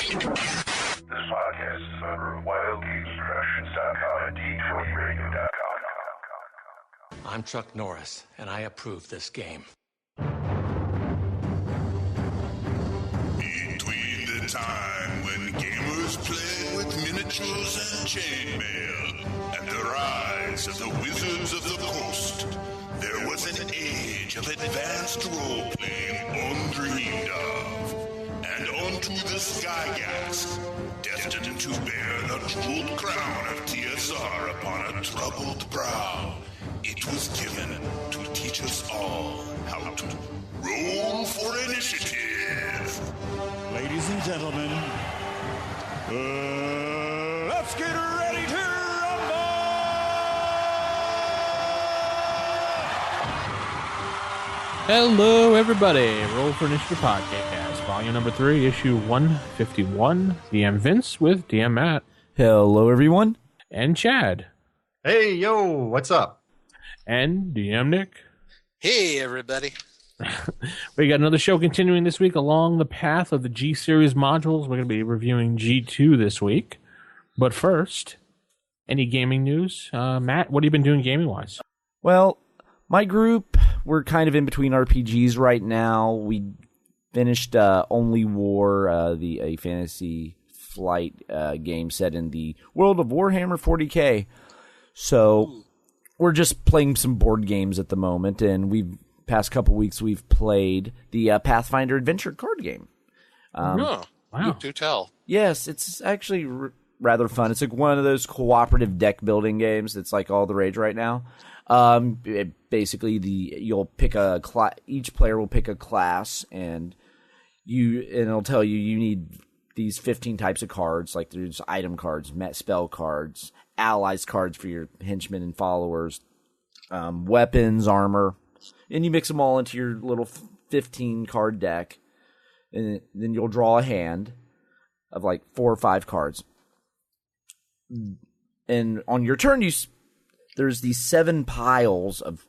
This podcast is a member of WildGamesProductions.com and D20Radio.com. I'm Chuck Norris, and I approve this game. Between the time when gamers played with miniatures and chainmail and the rise of the Wizards of the Coast, there was an age of advanced role-playing undreamed of. And onto the Skygax, destined to bear the jeweled crown of TSR upon a troubled brow, it was given to teach us all how to roll for initiative. Ladies and gentlemen, let's get ready to rumble! Hello, everybody. Roll for Initiative Podcast, volume number 3, issue 151. DM Vince with DM Matt. Hello, everyone. And Chad. Hey, yo, what's up? And DM Nick. Hey, everybody. We got another show continuing this week along the path of the G Series modules. We're going to be reviewing G2 this week. But first, any gaming news? Matt, what have you been doing gaming-wise? Well, my group, we're kind of in between RPGs right now. We finished Only War, a fantasy flight game set in the world of Warhammer 40K. So we're just playing some board games at the moment, and past couple weeks we've played the Pathfinder Adventure card game. Wow. You do tell. Yes, it's actually rather fun. It's like one of those cooperative deck building games that's like all the rage right now. Basically, you'll pick each player will pick a class, and it'll tell you need these 15 types of cards. Like there's item cards, spell cards, allies cards for your henchmen and followers, weapons, armor, and you mix them all into your little 15 card deck, and then you'll draw a hand of like 4 or 5 cards, and on your turn there's these 7 piles of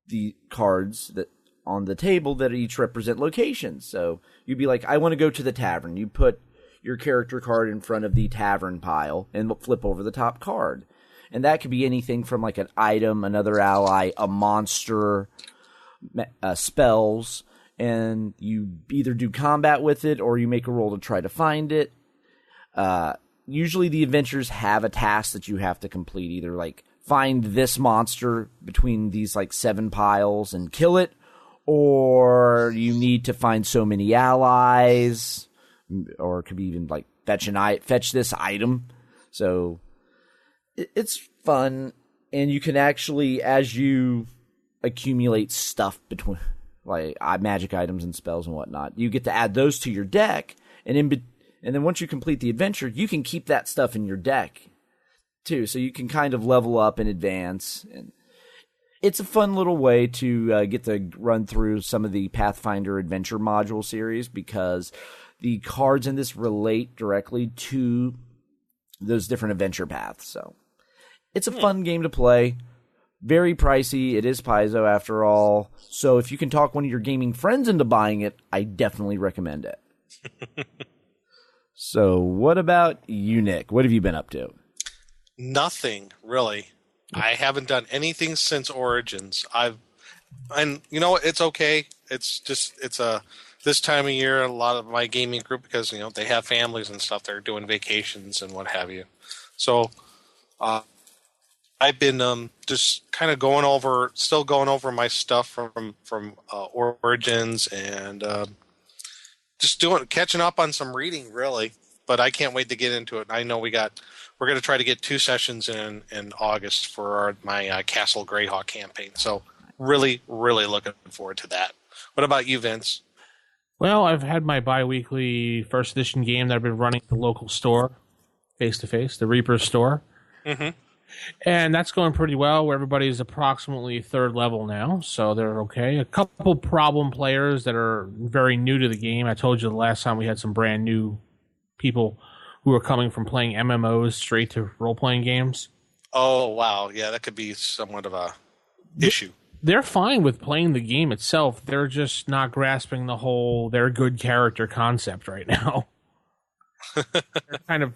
the cards that on the table that each represent locations. So you'd be like, I want to go to the tavern. You put your character card in front of the tavern pile and flip over the top card. And that could be anything from like an item, another ally, a monster, spells, and you either do combat with it or you make a roll to try to find it. Usually the adventures have a task that you have to complete, either like find this monster between these like 7 piles and kill it, or you need to find so many allies, or it could be even like fetch this item. So it's fun, and you can actually, as you accumulate stuff between like magic items and spells and whatnot, you get to add those to your deck, and then once you complete the adventure, you can keep that stuff in your deck too, so you can kind of level up and advance. And it's a fun little way to get to run through some of the Pathfinder Adventure module series, because the cards in this relate directly to those different adventure paths. So it's a fun game to play. Very pricey. It is Paizo after all. So if you can talk one of your gaming friends into buying it, I definitely recommend it. So what about you, Nick? What have you been up to? Nothing, really. I haven't done anything since Origins. And you know, it's okay. It's this time of year, a lot of my gaming group, because they have families and stuff, they're doing vacations and what have you. So I've been just kind of still going over my stuff from Origins, and just catching up on some reading, really. But I can't wait to get into it. I know we're going to try to get 2 sessions in August for my Castle Greyhawk campaign. So really, really looking forward to that. What about you, Vince? Well, I've had my bi-weekly first edition game that I've been running at the local store, face-to-face, the Reaper's store. Mm-hmm. And that's going pretty well, where everybody's approximately 3rd level now, so they're okay. A couple problem players that are very new to the game. I told you the last time we had some brand new people who are coming from playing MMOs straight to role-playing games. Oh, wow. Yeah, that could be somewhat of a issue. They're fine with playing the game itself. They're just not grasping the whole they're good character concept right now. They're kind of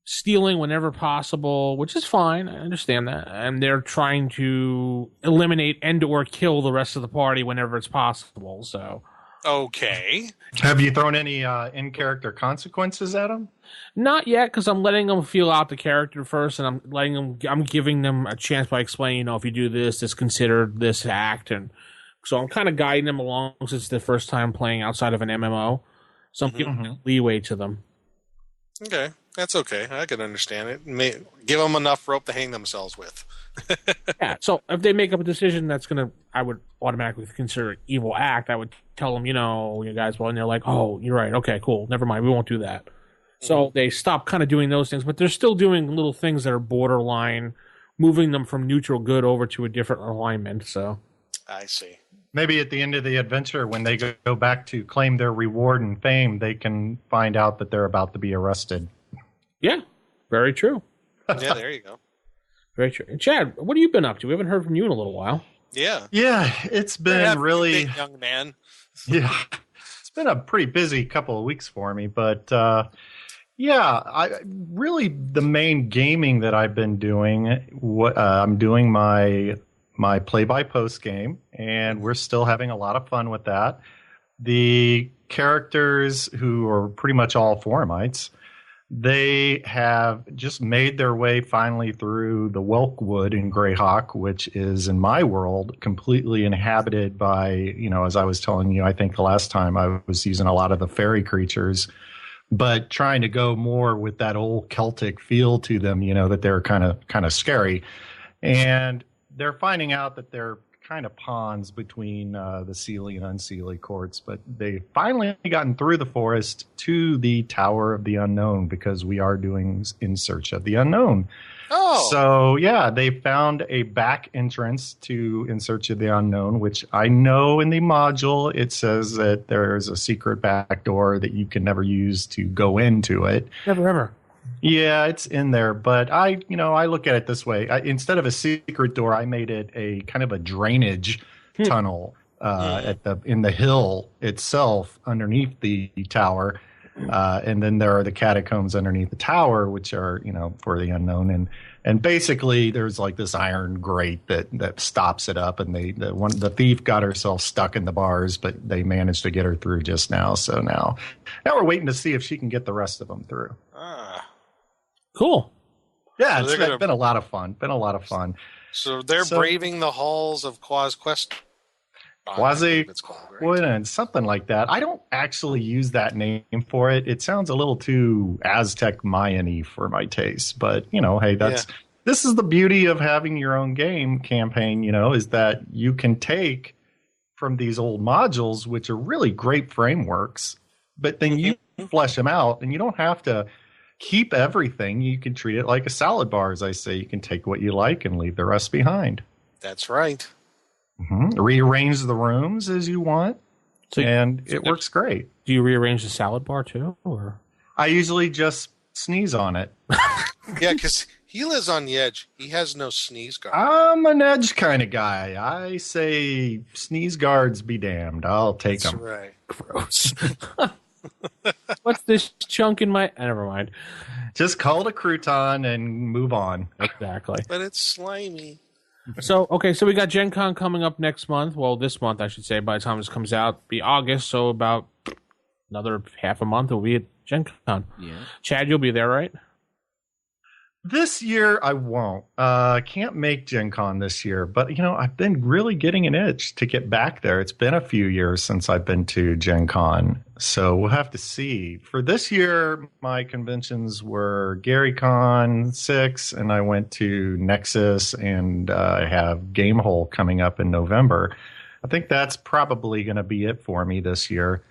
stealing whenever possible, which is fine. I understand that. And they're trying to eliminate and or kill the rest of the party whenever it's possible. So, Okay. Have you thrown any in-character consequences at them? not yet, because I'm letting them feel out the character first, and I'm giving them a chance by explaining, if you do this, it's considered this act, and so I'm kind of guiding them along since it's the first time playing outside of an MMO. So I'm giving leeway to them. Okay. That's okay. I can understand it. Give them enough rope to hang themselves with. Yeah. So if they make up a decision I would automatically consider an evil act, I would tell them, you guys, and they're like, oh, you're right. Okay, cool. Never mind. We won't do that. So they stop kind of doing those things, but they're still doing little things that are borderline, moving them from neutral good over to a different alignment. So I see. Maybe at the end of the adventure, when they go back to claim their reward and fame, they can find out that they're about to be arrested. yeah, very true. Yeah, there you go. Very true. And Chad, what have you been up to? We haven't heard from you in a little while. Yeah. Yeah, it's been really... Big young man. Yeah, it's been a pretty busy couple of weeks for me, but the main gaming that I've been doing, I'm doing my play-by-post game, and we're still having a lot of fun with that. The characters, who are pretty much all Formites, they have just made their way finally through the Welkwood in Greyhawk, which is, in my world, completely inhabited by, as I was telling you, I think the last time I was using a lot of the fairy creatures, but trying to go more with that old Celtic feel to them, that they're kind of scary. And they're finding out that they're kind of pawns between the Seelie and Unseelie courts, but they finally gotten through the forest to the Tower of the Unknown, because we are doing In Search of the Unknown. Oh. So, yeah, they found a back entrance to In Search of the Unknown, which I know in the module it says that there's a secret back door that you can never use to go into it. Never ever. Yeah, it's in there, but I look at it this way. Instead of a secret door, I made it a kind of a drainage tunnel in the hill itself underneath the tower, and then there are the catacombs underneath the tower, which are for the unknown, and basically there's like this iron grate that stops it up, and the thief got herself stuck in the bars, but they managed to get her through just now. So now we're waiting to see if she can get the rest of them through. Cool. Yeah, so it's been a lot of fun. So they're braving the halls of Quest. And something like that. I don't actually use that name for it. It sounds a little too Aztec Mayan-y for my taste. But, hey, this is the beauty of having your own game campaign, is that you can take from these old modules, which are really great frameworks, but then you flesh them out, and you don't have to keep everything. You can treat it like a salad bar, as I say. You can take what you like and leave the rest behind. That's right. Rearrange the rooms as you want, and it works great. Do you rearrange the salad bar too, or? I usually just sneeze on it. Yeah, because he lives on the edge. He has no sneeze guard. I'm an edge kind of guy. I say sneeze guards be damned. I'll take them. That's right. Gross. What's this chunk in my... Never mind. Just call it a crouton and move on. Exactly. But it's slimy. So we got Gen Con coming up next month. Well, this month, I should say. By the time this comes out, it'll be August. So about another half a month, we'll be at Gen Con. Yeah. Chad, you'll be there, right? This year, I won't. Can't make Gen Con this year. But, I've been really getting an itch to get back there. It's been a few years since I've been to Gen Con. So we'll have to see. For this year, my conventions were GaryCon 6, and I went to Nexus, and I have Gamehole coming up in November. I think that's probably going to be it for me this year.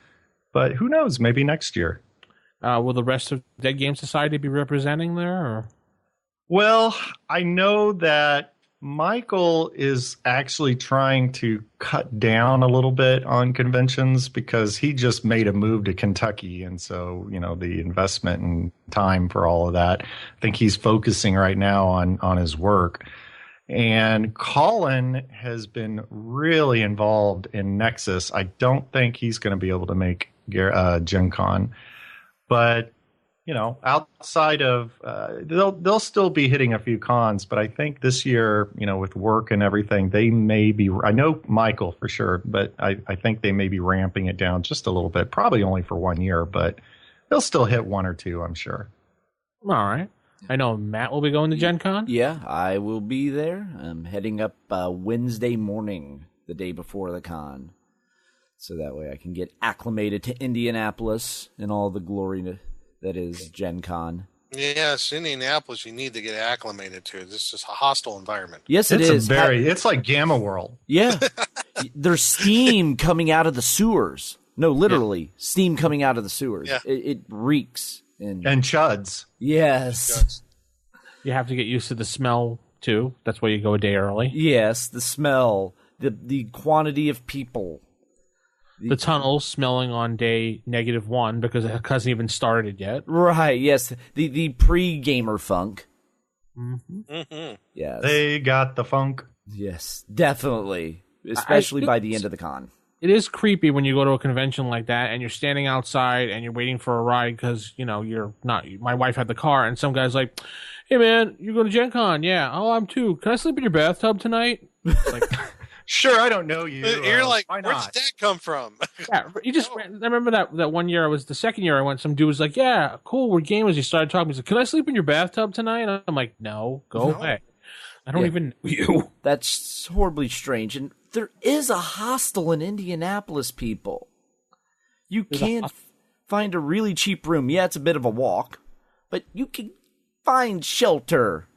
But who knows? Maybe next year. Will the rest of Dead Game Society be representing there? Or? Well, I know that Michael is actually trying to cut down a little bit on conventions because he just made a move to Kentucky. And so, the investment and time for all of that, I think he's focusing right now on his work. And Colin has been really involved in Nexus. I don't think he's going to be able to make Gen Con. But outside of they'll still be hitting a few cons, but I think this year, with work and everything, they may be. I know Michael for sure, but I think they may be ramping it down just a little bit, probably only for 1 year, but they'll still hit one or two, I'm sure. All right. I know Matt will be going to Gen Con. Yeah, I will be there. I'm heading up Wednesday morning, the day before the con. So that way I can get acclimated to Indianapolis and all the glory that is Gen Con. Yes, Indianapolis you need to get acclimated to. This is a hostile environment. Yes, it's it's like Gamma World. Yeah. There's steam coming out of the sewers. No, literally, steam coming out of the sewers. Yeah. It reeks. And chuds. Yes. You have to get used to the smell, too. That's why you go a day early. Yes, the smell, the quantity of people. The tunnels smelling on day -1 because it hasn't even started yet. Right, yes. The pre-gamer funk. Mm-hmm. Mm-hmm. Yes. They got the funk. Yes, definitely. Especially by the end of the con. It is creepy when you go to a convention like that and you're standing outside and you're waiting for a ride because, you're not. My wife had the car and some guy's like, "Hey, man, you're going to Gen Con?" "Yeah." "Oh, I'm too. Can I sleep in your bathtub tonight?" Like, sure, I don't know you. You're like, why where not? did that come from? yeah, I remember that 1 year the second year I went, some dude was like, "Yeah, cool, we're gamers." He started talking. He's like, "Can I sleep in your bathtub tonight?" And I'm like, "No, go away. I don't even know you." That's horribly strange. And there is a hostel in Indianapolis, people. You can't find a really cheap room. Yeah, it's a bit of a walk, but you can find shelter.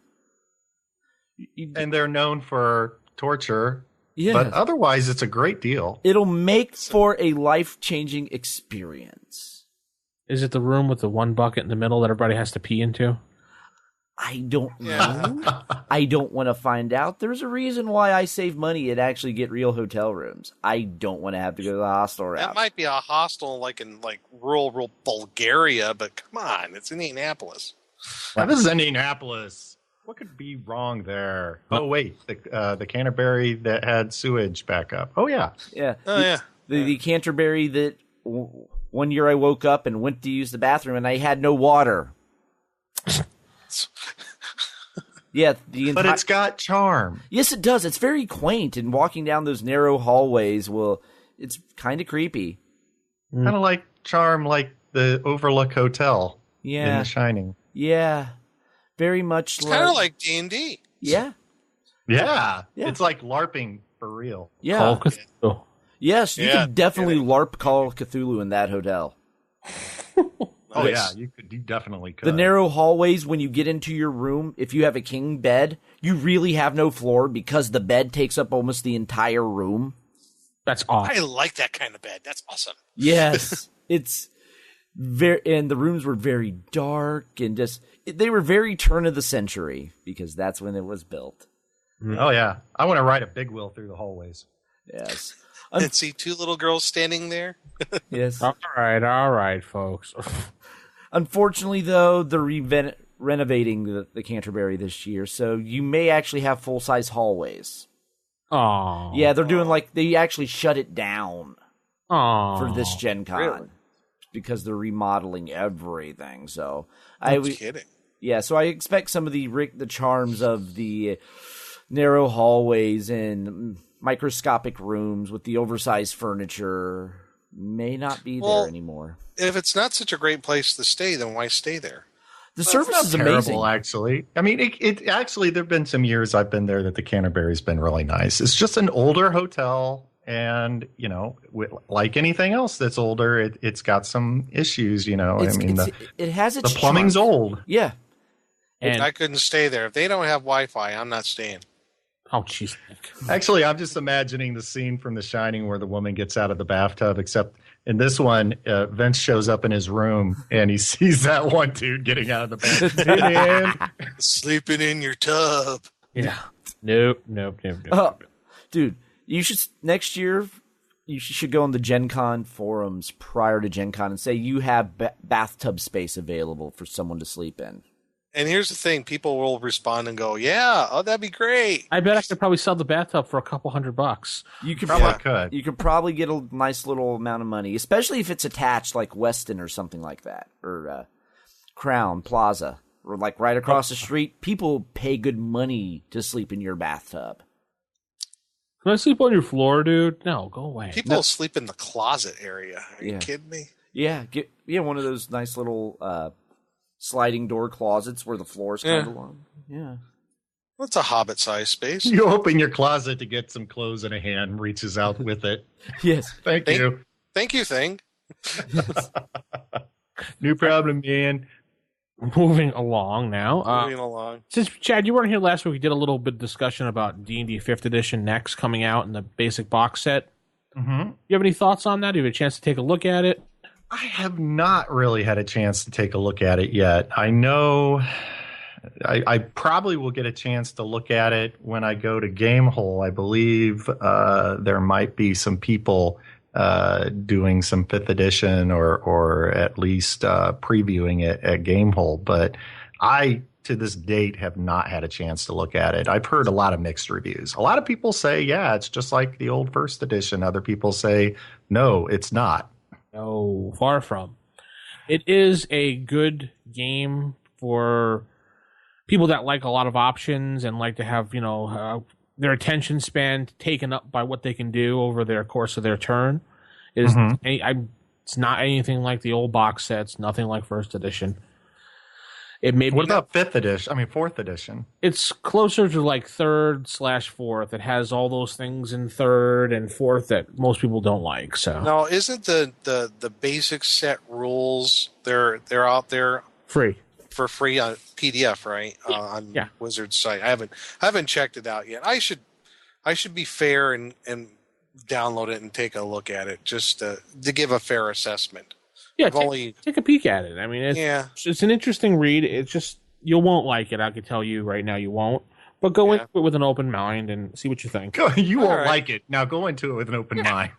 And they're known for torture. Yeah. But otherwise, it's a great deal. It'll make for a life-changing experience. Is it the room with the one bucket in the middle that everybody has to pee into? I don't know. I don't want to find out. There's a reason why I save money and actually get real hotel rooms. I don't want to have to go to the hostel route. That might be a hostel like in rural Bulgaria, but come on, it's Indianapolis. Now, this is Indianapolis. What could be wrong there? Oh, wait, the Canterbury that had sewage backup. Oh, yeah. Yeah. Oh, yeah. The Canterbury that 1 year I woke up and went to use the bathroom and I had no water. Yeah, but it's got charm. Yes, it does. It's very quaint, and walking down those narrow hallways, it's kind of creepy. Kind of like charm, like the Overlook Hotel in The Shining. Yeah, very much. It's kind of like D&D. Yeah. Yeah, it's like LARPing for real. Yeah. Call Cthulhu. Yes, you can definitely LARP Call of Cthulhu in that hotel. Oh, yeah, you definitely could. The narrow hallways, when you get into your room, if you have a king bed, you really have no floor because the bed takes up almost the entire room. That's awesome. I like that kind of bed. That's awesome. Yes. It's very, and the rooms were very dark and they were very turn of the century because that's when it was built. Oh, yeah. I want to ride a big wheel through the hallways. Yes. And see two little girls standing there. Yes. All right, folks. Unfortunately, though, they're renovating the Canterbury this year, so you may actually have full-size hallways. Oh. Yeah, they're doing they actually shut it down for this Gen Con. Really? Because they're remodeling everything. So Kidding. Yeah, so I expect some of the charms of the narrow hallways and microscopic rooms with the oversized furniture may not be there anymore. If it's not such a great place to stay, then why stay there? The service is terrible, amazing. Actually. I mean, it actually, there have been some years I've been there that the Canterbury's been really nice. It's just an older hotel, and, like anything else that's older, it's got some issues, it has its the plumbing's charm. old. Yeah. And I couldn't stay there. If they don't have Wi-Fi, I'm not staying. oh, jeez. Actually, I'm just imagining the scene from The Shining where the woman gets out of the bathtub, except in this one, Vince shows up in his room and he sees that one dude getting out of the bathtub. Hey, man. Sleeping in your tub. Yeah. Nope. Dude, you should next year. You should go on the Gen Con forums prior to Gen Con and say you have bathtub space available for someone to sleep in. And here's the thing: people will respond and go, "Yeah, that'd be great." I bet I could probably sell the bathtub for $200. You could could. You could probably get a nice little amount of money, especially if it's attached like Weston or something like that, or Crown Plaza, or like right across the street. People pay good money to sleep in your bathtub. Can I sleep on your floor, dude? No, go away. People sleep in the closet area. Are you kidding me? Yeah, get one of those nice little sliding door closets where the floor's kind of long. Yeah. That's a hobbit-sized space. You open your closet to get some clothes and a hand reaches out with it. Yes. Thank you. Thank you, thing. No problem, man. Moving along now. Moving along. Since, Chad, you weren't here last week, we did a little bit of discussion about D&D 5th Edition next coming out in the basic box set. Mm-hmm. You have any thoughts on that? Do you have a chance to take a look at it? I have not really had a chance to take a look at it yet. I know I probably will get a chance to look at it when I go to Gamehole. I believe there might be some people doing some 5th edition or at least previewing it at Gamehole. But I, to this date, have not had a chance to look at it. I've heard a lot of mixed reviews. A lot of people say, yeah, it's just like the old 1st edition. Other people say, no, it's not. No, far from. It is a good game for people that like a lot of options and like to have, their attention span taken up by what they can do over their course of their turn. It's not anything like the old box sets, nothing like 1st edition. What about 5th edition? I mean, 4th edition. It's closer to like 3rd/4th. It has all those things in 3rd and 4th that most people don't like. So no, isn't the basic set rules they're out there free for free on PDF, right? On Wizard's site. I haven't checked it out yet. I should be fair and download it and take a look at it just to give a fair assessment. Yeah, take a peek at it. I mean, it's an interesting read. It's just, you won't like it. I can tell you right now you won't. But go into it with an open mind and see what you think. You won't like it. Now go into it with an open mind.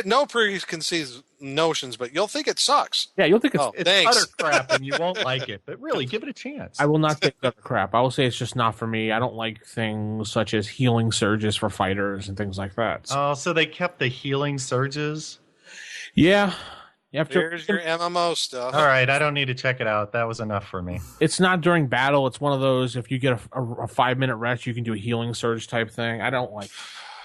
No preconceived notions, but you'll think it sucks. Yeah, you'll think it's utter crap and you won't like it. But really, give it a chance. I will not think it's utter crap. I will say it's just not for me. I don't like things such as healing surges for fighters and things like that. So they kept the healing surges? Yeah. There's your MMO stuff. All right, I don't need to check it out. That was enough for me. It's not during battle. It's one of those, if you get a 5-minute rest, you can do a healing surge type thing. I don't like.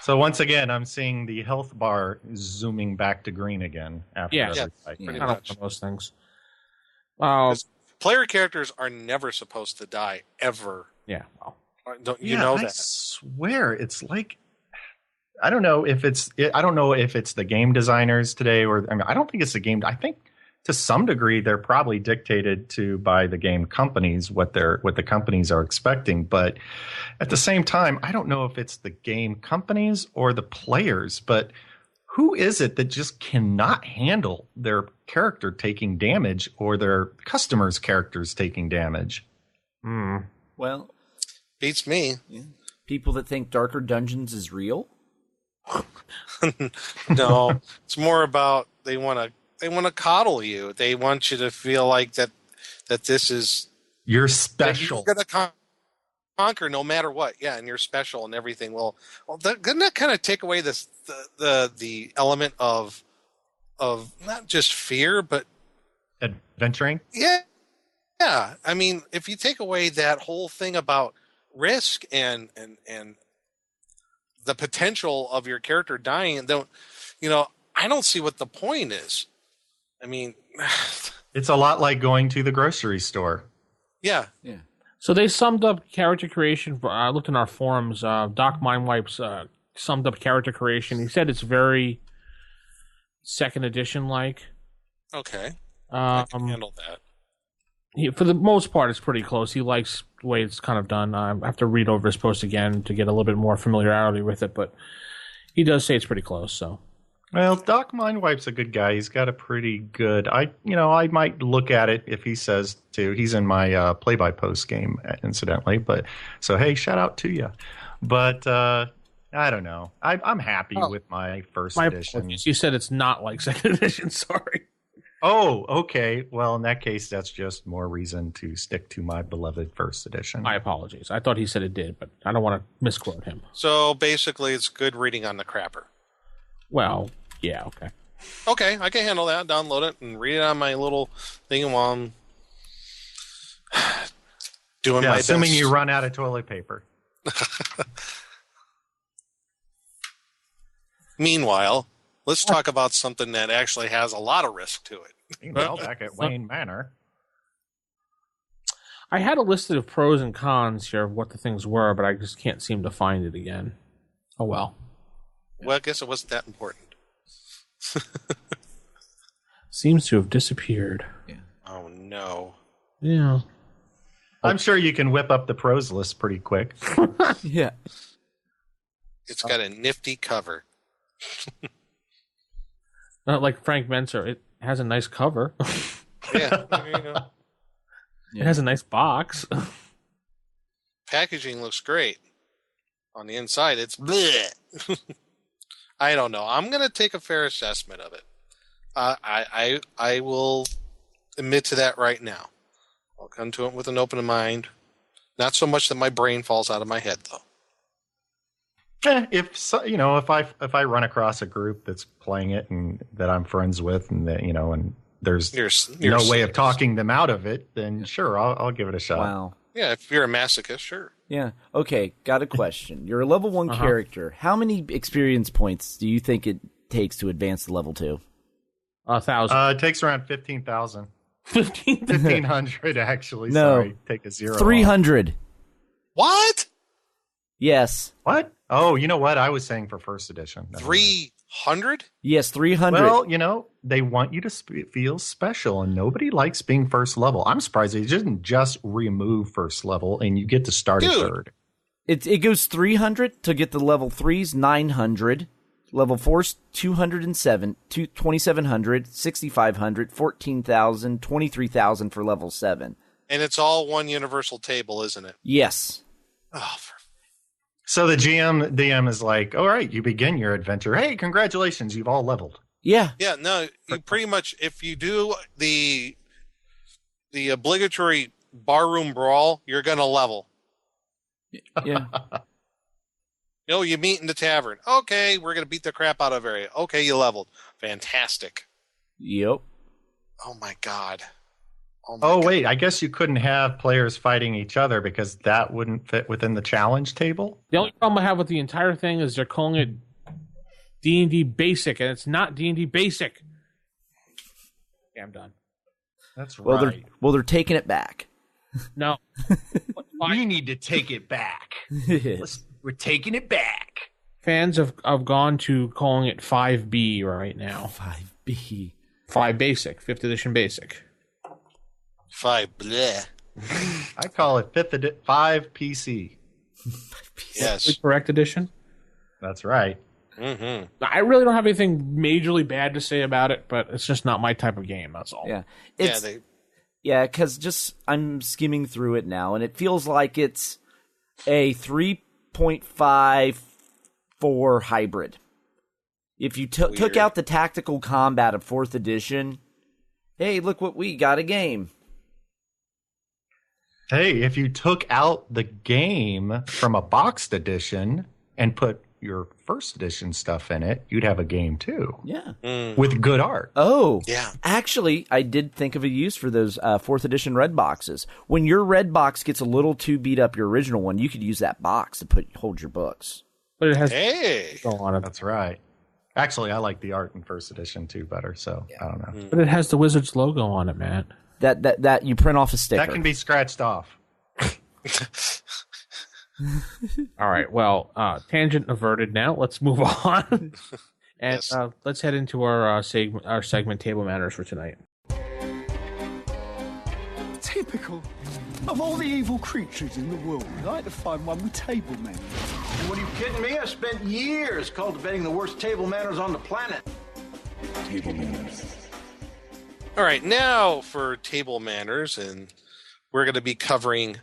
So once again, I'm seeing the health bar zooming back to green again after every fight. Pretty much. Those things. Player characters are never supposed to die, ever. Yeah. Well, don't you know that? I swear, it's like, I don't know if it's the game designers today, or I don't think it's the game. I think to some degree they're probably dictated to by the game companies what the companies are expecting. But at the same time, I don't know if it's the game companies or the players. But who is it that just cannot handle their character taking damage or their customers' characters taking damage? Well, beats me. Yeah. People that think Darker Dungeons is real. No, it's more about they want to coddle you. They want you to feel like that this is you're special. You're gonna conquer no matter what. Yeah, and you're special and everything. Well, doesn't that kind of take away the element of not just fear but adventuring? Yeah. I mean, if you take away that whole thing about risk and the potential of your character dying, I don't see what the point is. I mean, it's a lot like going to the grocery store. Yeah. So they summed up character creation. I looked in our forums. Doc Mindwipes summed up character creation. He said it's very 2nd edition like. Okay. I can handle that. For the most part, it's pretty close. He likes the way it's kind of done. I have to read over his post again to get a little bit more familiarity with it, but he does say it's pretty close. So, well, Doc Mindwipe's a good guy. He's got a pretty good. I might look at it if he says to. He's in my play-by-post game, incidentally. But so hey, shout out to you. But I don't know. I'm happy with my 1st edition. Apologies. You said it's not like 2nd edition. Sorry. Oh, okay. Well, in that case, that's just more reason to stick to my beloved 1st edition. My apologies. I thought he said it did, but I don't want to misquote him. So basically, it's good reading on the crapper. Well, yeah, okay. Okay, I can handle that. Download it and read it on my little thing while I'm doing my best. Assuming you run out of toilet paper. Meanwhile, let's talk about something that actually has a lot of risk to it. Meanwhile, back at Wayne Manor. I had a list of pros and cons here of what the things were, but I just can't seem to find it again. Oh well. Well, I guess it wasn't that important. Seems to have disappeared. Yeah. Oh, no. Yeah. I'm sure you can whip up the pros list pretty quick. Yeah. It's got a nifty cover. Not like Frank Menser. It has a nice cover. Yeah, there you go. It has a nice box. Packaging looks great. On the inside, it's bleh. I don't know. I'm going to take a fair assessment of it. I will admit to that right now. I'll come to it with an open mind. Not so much that my brain falls out of my head, though. If I run across a group that's playing it and that I'm friends with, and that and there's no way of talking them out of it, then sure, I'll give it a shot. Wow. Yeah, if you're a masochist, sure. Yeah. Okay, got a question. You're a level 1 character. How many experience points do you think it takes to advance to level 2? 1,000. It takes around 15,000. 1,500 actually. No. Sorry, take a 0. 300. What? Yes. What? Oh, you know what? I was saying for first edition. 300? Yes, 300. Well, they want you to feel special, and nobody likes being first level. I'm surprised they didn't just remove first level, and you get to start at third. It goes 300 to get the level 3's 900, level 4's 207, 2,700, 6,500, 14,000, 23,000 for level 7. And it's all one universal table, isn't it? Yes. Oh, So the DM is like, all right, you begin your adventure. Hey, congratulations, you've all leveled. Yeah. Yeah, no, you pretty much, if you do the obligatory barroom brawl, you're going to level. Yeah. You meet in the tavern. Okay, we're going to beat the crap out of area. Okay, you leveled. Fantastic. Yep. Oh, my God. Oh, wait, I guess you couldn't have players fighting each other because that wouldn't fit within the challenge table? The only problem I have with the entire thing is they're calling it D&D Basic, and it's not D&D Basic. Yeah, I'm done. That's Well, right. they're taking it back. No. We need to take it back. We're taking it back. Fans have gone to calling it 5B right now. 5B. 5 Basic, 5th edition Basic. 5 bleh. I call it 5 PC. Yes. Correct edition? That's right. Mm-hmm. I really don't have anything majorly bad to say about it, but it's just not my type of game, that's all. Yeah. Because just I'm skimming through it now, and it feels like it's a 3.54 hybrid. If you took out the tactical combat of 4th edition, hey, look what we got, a game. Hey, if you took out the game from a boxed edition and put your first edition stuff in it, you'd have a game too. Yeah. With good art. Oh. Yeah. Actually, I did think of a use for those 4th edition red boxes. When your red box gets a little too beat up your original one, you could use that box to hold your books. But it has Hey. on it. That's right. Actually, I like the art in first edition too better, so I don't know. But it has the Wizards logo on it, Matt. That you print off a sticker. That can be scratched off. All right. Well, tangent averted. Now let's move on, and Yes. let's head into our segment Table Manners for tonight. Typical. Of all the evil creatures in the world, I'd like to find one with table manners. What are you kidding me? I spent years cultivating the worst table manners on the planet. Table manners. All right, now for table manners, and we're going to be covering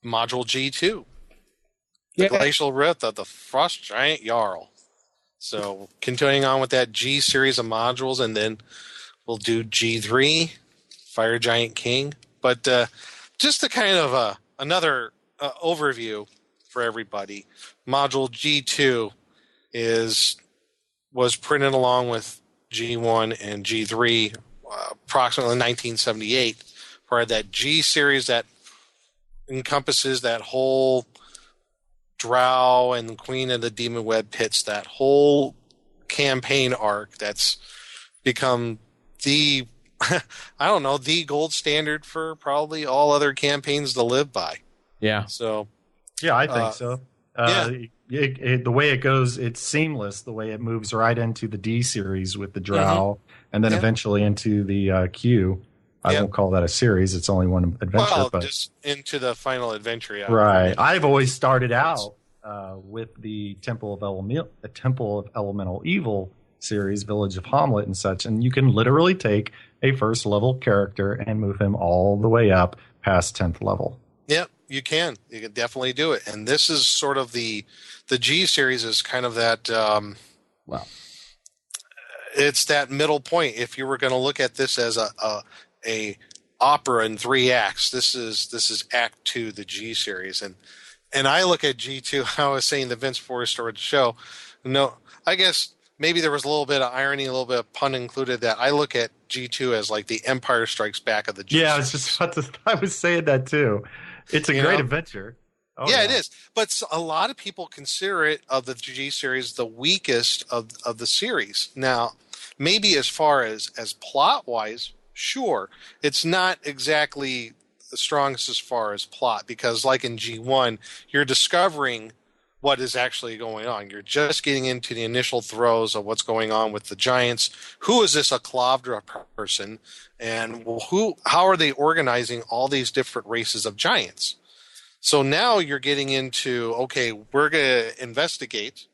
Module G2. The Glacial Rift of the Frost Giant Jarl. So, continuing on with that G series of modules, and then we'll do G3, Fire Giant King. But just to kind of another overview for everybody, Module G2 was printed along with G1 and G3, approximately 1978, where that G series that encompasses that whole Drow and Queen of the Demon Web Pits, that whole campaign arc that's become the, I don't know, the gold standard for probably all other campaigns to live by. Yeah. So, yeah, I think so. The way it goes, it's seamless. The way it moves right into the D series with the Drow, and then eventually into the Q. I won't call that a series; it's only one adventure. Well, but just into the final adventure. Yeah. Right. I've always started out with the Temple of Elemental Evil series, Village of Hamlet, and such, and you can literally take a first level character and move him all the way up past 10th level. Yep. You can definitely do it. And this is sort of the G series is kind of that, it's that middle point. If you were going to look at this as a opera in 3 acts, this is Act 2, the G series. And I look at G2, I was saying the Vince Forrester at the show. No, I guess maybe there was a little bit of irony, a little bit of pun included, that I look at G2 as like the Empire Strikes Back of the G series. I was saying that too. It's a great adventure. Oh, yeah, it is. But a lot of people consider it, of the G series, the weakest of the series. Now, maybe as far as plot-wise, sure. It's not exactly the strongest as far as plot, because like in G1, you're discovering what is actually going on. You're just getting into the initial throes of what's going on with the giants. Who is this Aklavdra person? And how are they organizing all these different races of giants? So now you're getting into, okay, we're going to investigate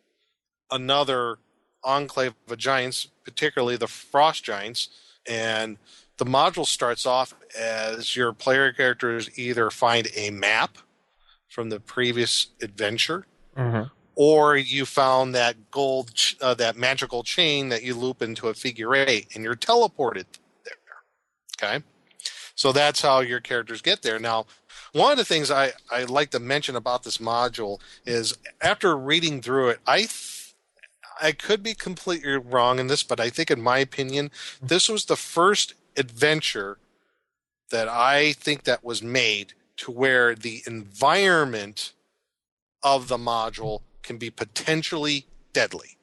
another enclave of giants, particularly the frost giants. And the module starts off as your player characters either find a map from the previous adventure, or you found that that magical chain that you loop into a figure 8, and you're teleported there. Okay, so that's how your characters get there. Now, one of the things I like to mention about this module is, after reading through it, I could be completely wrong in this, but I think, in my opinion, this was the first adventure that I think that was made to where the environment of the module can be potentially deadly.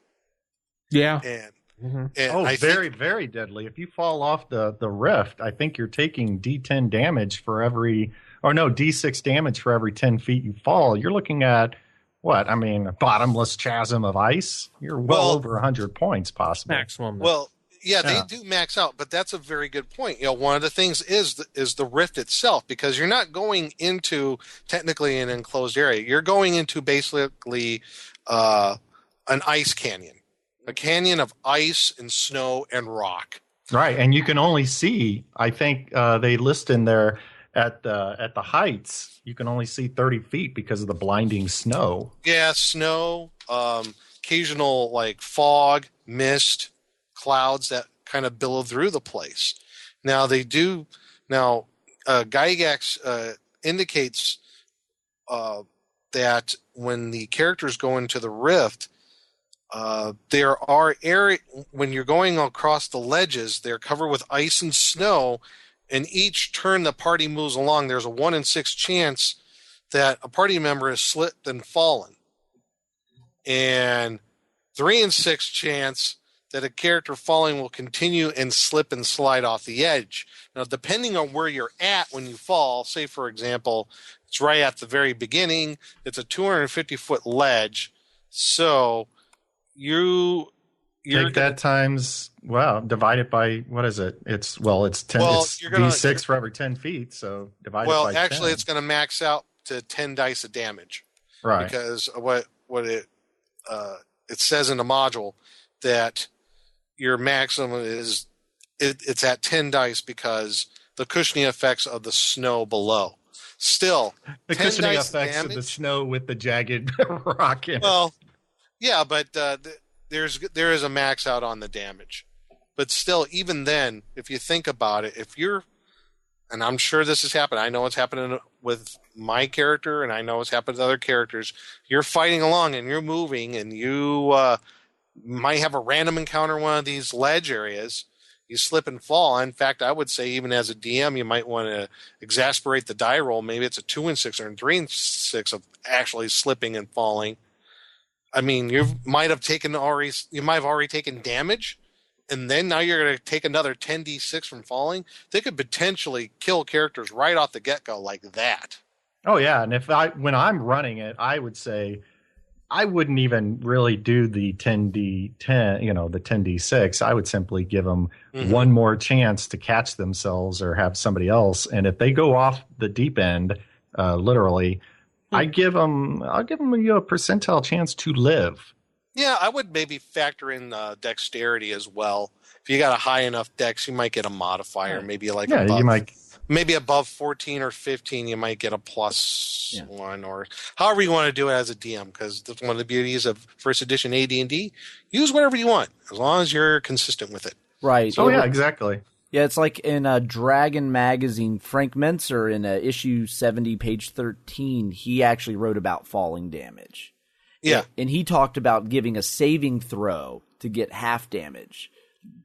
Yeah. And very deadly. If you fall off the rift, I think you're taking D10 damage for every, D6 damage for every 10 feet you fall. You're looking at what? I mean, a bottomless chasm of ice. You're well over 100 points possible. Maximum. Well, yeah, they do max out, but that's a very good point. One of the things is the rift itself, because you're not going into technically an enclosed area. You're going into basically an ice canyon, a canyon of ice and snow and rock. Right, and you can only see, I think they list in there at the heights, you can only see 30 feet because of the blinding snow. Yeah, snow, occasional like fog, mist, clouds that kind of billow through the place. Now Gygax indicates that when the characters go into the rift, there are when you're going across the ledges, they're covered with ice and snow, and each turn the party moves along, there's a 1 in 6 chance that a party member has slipped and fallen, and 3 in 6 chance that a character falling will continue and slip and slide off the edge. Now, depending on where you're at when you fall, say, for example, it's right at the very beginning, it's a 250-foot ledge, so you're take that times, divide it by, what is it? It's 10, it's D6 for every 10 feet, so divide it by 10. Well, actually, it's going to max out to 10 dice of damage. Right. Because what it says in the module that your maximum is it's at 10 dice because the cushioning effects of the snow below. Still, the cushioning effects of the snow with the jagged rock in it. Well, yeah, but there is a max out on the damage. But still, even then, if you think about it, and I'm sure this has happened, I know it's happening with my character, and I know it's happened to other characters. You're fighting along, and you're moving, and you might have a random encounter in one of these ledge areas. You slip and fall. In fact, I would say even as a DM, you might want to exasperate the die roll. Maybe it's a 2 and 6 or a 3 and 6 of actually slipping and falling. I mean, you might have already taken damage, and then now you're going to take another 10d6 from falling. They could potentially kill characters right off the get-go like that. Oh yeah, and when I'm running it, I would say I wouldn't even really do the 10d10, the 10d6. I would simply give them one more chance to catch themselves or have somebody else. And if they go off the deep end, literally, I'll give them a percentile chance to live. Yeah, I would maybe factor in dexterity as well. If you got a high enough dex, you might get a modifier. Maybe maybe above 14 or 15, you might get a +1, or however you want to do it as a DM. Because that's one of the beauties of first edition AD&D. Use whatever you want, as long as you're consistent with it. Right. So exactly. Yeah, it's like in Dragon Magazine, Frank Mentzer in issue 70, page 13, he actually wrote about falling damage. Yeah. And he talked about giving a saving throw to get half damage.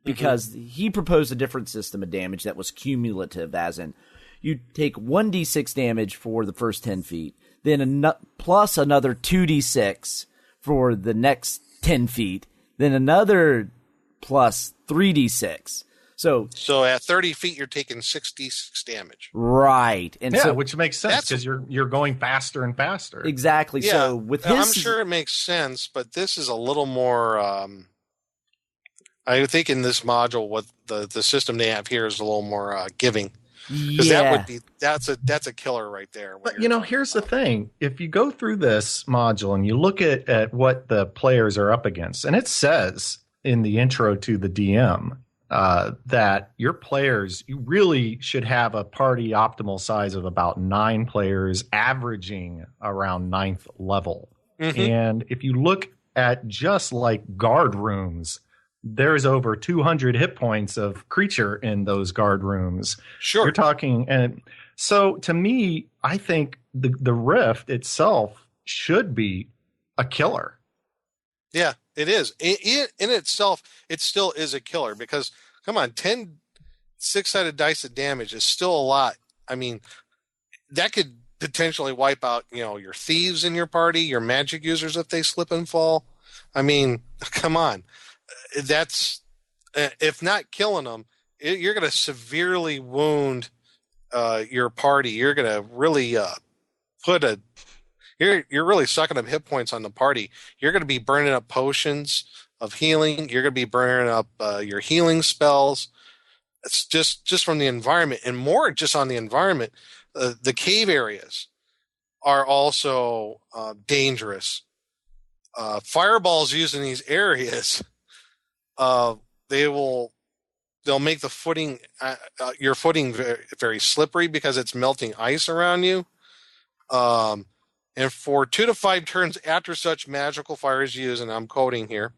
Because he proposed a different system of damage that was cumulative, as in you take 1d6 damage for the first 10 feet, then plus another 2d6 for the next 10 feet, then another plus 3d6. So at 30 feet, you're taking 66 damage. Right. And which makes sense because you're going faster and faster. Exactly. Yeah, so with I'm sure it makes sense, but this is a little more... I think in this module, what the system they have here is a little more giving, because that's a killer right there. But here's the thing: if you go through this module and you look at what the players are up against, and it says in the intro to the DM that your players, you really should have a party optimal size of about 9 players, averaging around 9th level. And if you look at just like guard rooms, there's over 200 hit points of creature in those guard rooms. Sure. You're talking. And so to me, I think the Rift itself should be a killer. Yeah, it is. In itself, it still is a killer because, come on, 10 6-sided dice of damage is still a lot. I mean, that could potentially wipe out, your thieves in your party, your magic users if they slip and fall. I mean, come on. That's if not killing them, you're going to severely wound your party. You're going to really you're really sucking up hit points on the party. You're going to be burning up potions of healing. You're going to be burning up your healing spells. It's just from the environment, and more just on the environment. The cave areas are also dangerous. Fireballs used in these areas. They'll make the footing, your footing very, very slippery because it's melting ice around you. And for 2 to 5 turns after such magical fire is used, and I'm quoting here,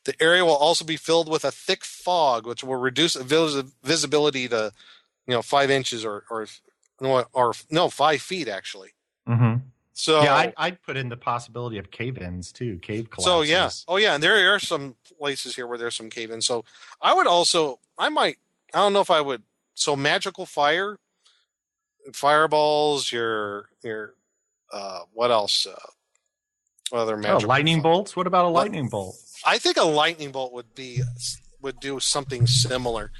the area will also be filled with a thick fog, which will reduce visibility to, 5 inches or 5 feet actually. Mm-hmm. So yeah, I'd put in the possibility of cave-ins too, cave collapses. So and there are some places here where there's some cave-ins. So I don't know if I would. So magical fire, fireballs, your what else? What other magical? Lightning bolts. What about a lightning bolt? I think a lightning bolt would do something similar.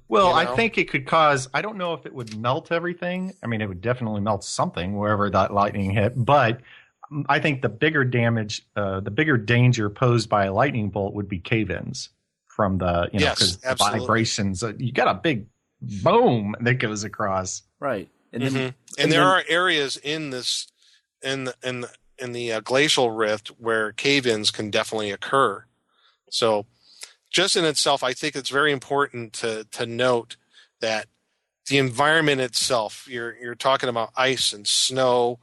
Well, I think it could cause, I don't know if it would melt everything. I mean, it would definitely melt something wherever that lightning hit. But I think the bigger damage, the bigger danger posed by a lightning bolt would be cave-ins from the, because the vibrations. You got a big boom that goes across. Right. And then, and there are areas in this, in the glacial rift where cave-ins can definitely occur. So, just in itself, I think it's very important to note that the environment itself, you're talking about ice and snow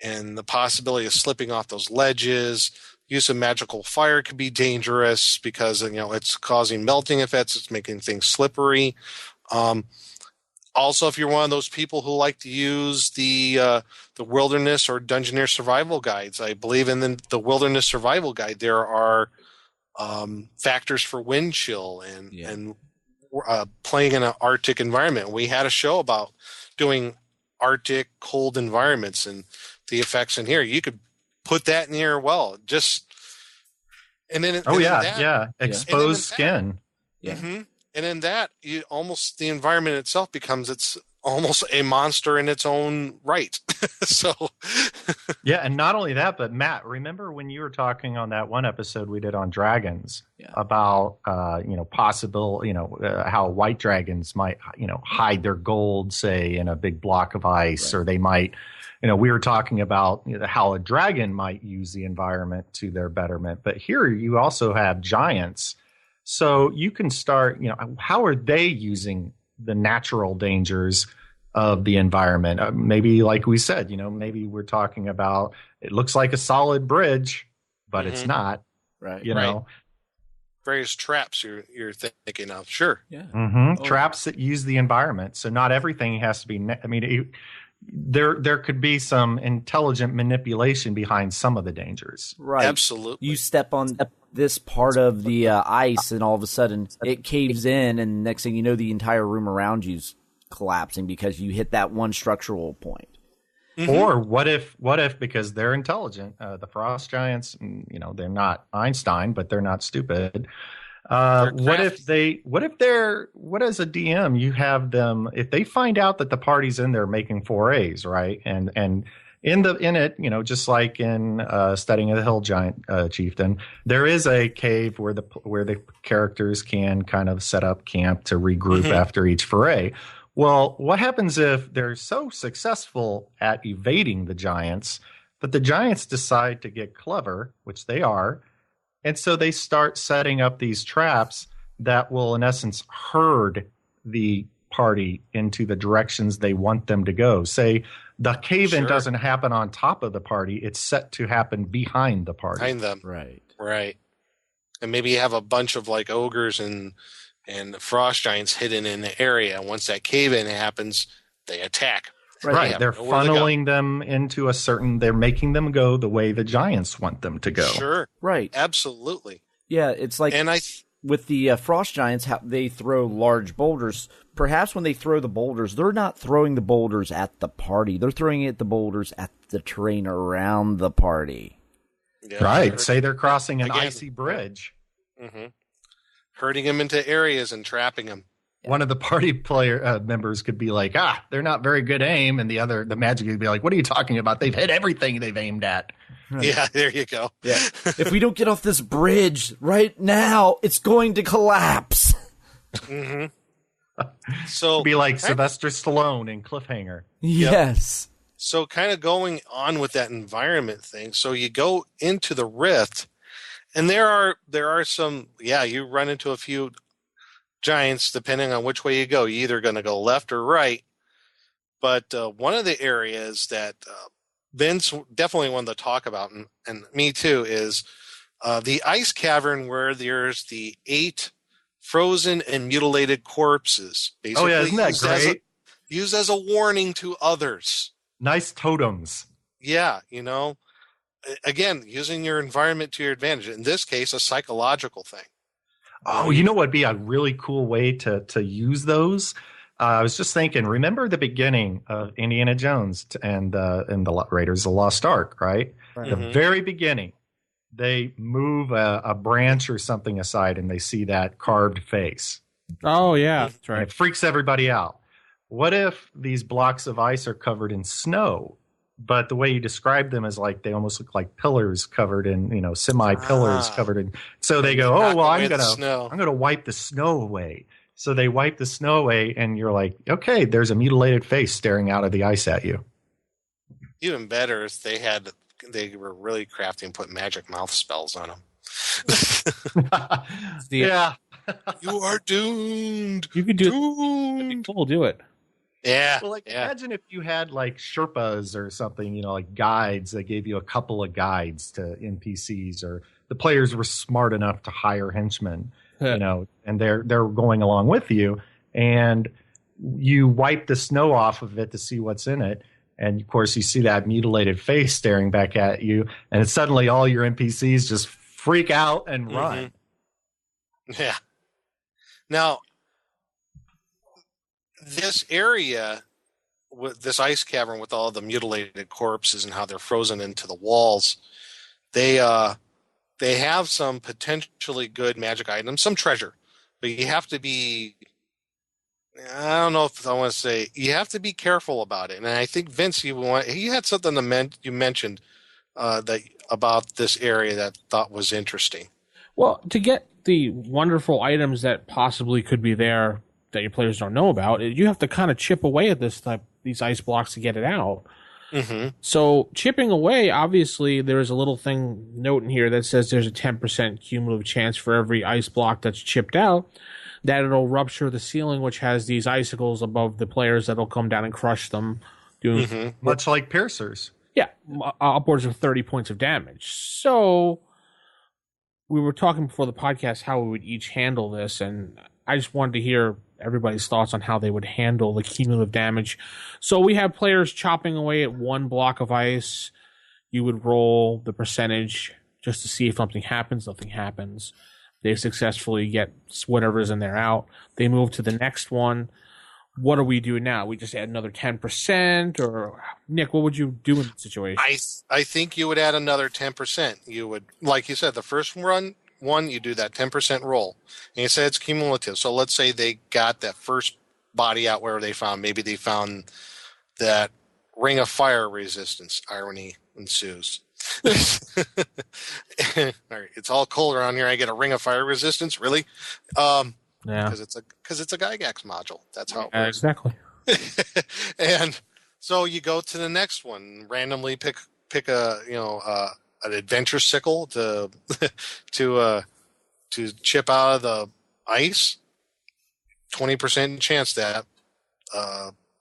and the possibility of slipping off those ledges. Use of magical fire could be dangerous because, it's causing melting effects. It's making things slippery. Also, if you're one of those people who like to use the wilderness or Dungeoneer survival guides, I believe in the wilderness survival guide, there are factors for wind chill and playing in an Arctic environment. We had a show about doing Arctic cold environments and the effects in here. You could put that in here. Well, just and then exposed skin. Yeah. Mm-hmm. And in that, the environment itself becomes it's almost a monster in its own right. So yeah, and not only that, but Matt, remember when you were talking on that one episode we did on dragons about possible how white dragons might hide their gold, say, in a big block of ice, or they might we were talking about how a dragon might use the environment to their betterment. But here you also have giants. So you can start, how are they using the natural dangers of the environment? Maybe, like we said, maybe we're talking about, it looks like a solid bridge, but it's not. Right. Various traps you're thinking of. Sure. Yeah. Mm-hmm. Traps that use the environment. So not everything has to be, there could be some intelligent manipulation behind some of the dangers. Right. Absolutely. You step on this part of the ice and all of a sudden it caves in, and next thing you know, the entire room around you's collapsing because you hit that one structural point. Mm-hmm. Or what if because they're intelligent, the frost giants, they're not Einstein, but they're not stupid. What as a DM you have them, if they find out that the party's in there making forays, right? And in it, just like in Studying of the Hill Giant Chieftain, there is a cave where the characters can kind of set up camp to regroup after each foray. Well, what happens if they're so successful at evading the giants that the giants decide to get clever, which they are, and so they start setting up these traps that will, in essence, herd the party into the directions they want them to go. Say the cave-in doesn't happen on top of the party. It's set to happen behind the party. Behind them. Right. And maybe you have a bunch of like ogres and frost giants hidden in the area. Once that cave-in happens, they attack. Right. They're funneling them into they're making them go the way the giants want them to go. Sure. Right. Absolutely. Yeah, it's like with the frost giants, how they throw large boulders. Perhaps when they throw the boulders, they're not throwing the boulders at the party. They're throwing the boulders at the terrain around the party. Yeah, right. Say they're crossing an icy bridge. Mm-hmm. Herding them into areas and trapping them. One of the party player members could be like, they're not very good aim. And the magic would be like, what are you talking about? They've hit everything they've aimed at. Right. Yeah, there you go. Yeah. If we don't get off this bridge right now, it's going to collapse. Mm-hmm. So it'd be like Sylvester Stallone in Cliffhanger. Yes. Yep. So kind of going on with that environment thing. So you go into the rift, and there are some, you run into a few giants depending on which way you go. You're either going to go left or right. But one of the areas that Vince definitely wanted to talk about, and me too, is the Ice Cavern, where there's the 8 frozen and mutilated corpses. Basically, isn't that great? Used as a warning to others. Nice totems. Yeah, again, using your environment to your advantage. In this case, a psychological thing. Oh, you know what would be a really cool way to use those? I was just thinking, remember the beginning of Indiana Jones and the Raiders of the Lost Ark, right? The very beginning, they move a branch or something aside and they see that carved face. Oh, yeah. That's right. And it freaks everybody out. What if these blocks of ice are covered in snow? But the way you describe them is like they almost look like pillars covered in, semi-pillars covered in. So they go, I'm gonna wipe the snow away. So they wipe the snow away, and you're like, okay, there's a mutilated face staring out of the ice at you. Even better if they were really crafty and put magic mouth spells on them. Yeah, you are doomed. You could do it. That'd be cool. Do it. Yeah. Well, imagine if you had like Sherpas or something, like guides that gave you a couple of guides to NPCs, or the players were smart enough to hire henchmen, and they're going along with you, and you wipe the snow off of it to see what's in it. And of course you see that mutilated face staring back at you, and suddenly all your NPCs just freak out and run. Yeah. Now, this area, with this ice cavern with all the mutilated corpses and how they're frozen into the walls, they have some potentially good magic items, some treasure, but you have to be. I don't know if I want to say you have to be careful about it. And I think Vince, you had something you mentioned that about this area that thought was interesting. Well, to get the wonderful items that possibly could be there that your players don't know about, you have to kind of chip away at these ice blocks to get it out. Mm-hmm. So chipping away, obviously, there is a little note in here that says there's a 10% cumulative chance for every ice block that's chipped out that it'll rupture the ceiling, which has these icicles above the players that'll come down and crush them. Much like piercers. Yeah, upwards of 30 points of damage. So we were talking before the podcast how we would each handle this, and I just wanted to hear everybody's thoughts on how they would handle the cumulative damage. So we have players chopping away at one block of ice. You would roll the percentage just to see if something happens. Nothing happens. They successfully get whatever's in there out. They move to the next one. What do we do now? We just add another 10%? Or, Nick, what would you do in that situation? I think you would add another 10%. You would, like you said, the first one, you do that 10% roll. And you said it's cumulative. So let's say they got that first body out where they found that ring of fire resistance. Irony ensues. All right, it's all cold around here. I get a ring of fire resistance, really? Yeah, because it's a Gygax module. That's how it works. Exactly. And so you go to the next one. Randomly pick an adventure sickle to chip out of the ice. 20% chance that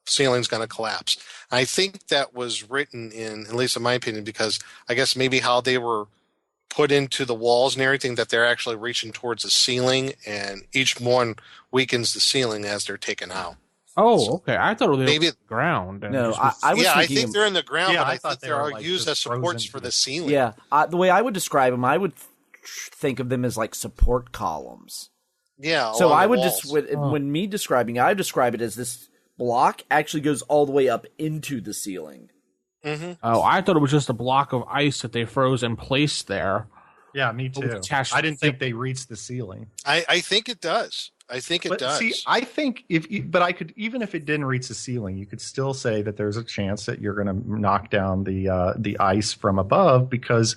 ceiling's going to collapse. I think that was written in, at least in my opinion, because I guess maybe how they were put into the walls and everything, that they're actually reaching towards the ceiling, and each one weakens the ceiling as they're taken out. Oh, okay. I thought they were maybe on the ground. No, I think they're in the ground, Yeah, but I I thought think they were, they're like, used just as supports frozen for to the ceiling. Yeah, the way I would describe them, I would think of them as like support columns. Yeah. So I would just when me describing, I would describe it as this block actually goes all the way up into the ceiling. Mm-hmm. Oh, I thought it was just a block of ice that they froze and placed there. Yeah, me too. I didn't think they reached the ceiling. I think it does. I think it does. See, I think even if it didn't reach the ceiling, you could still say that there's a chance that you're going to knock down the ice from above, because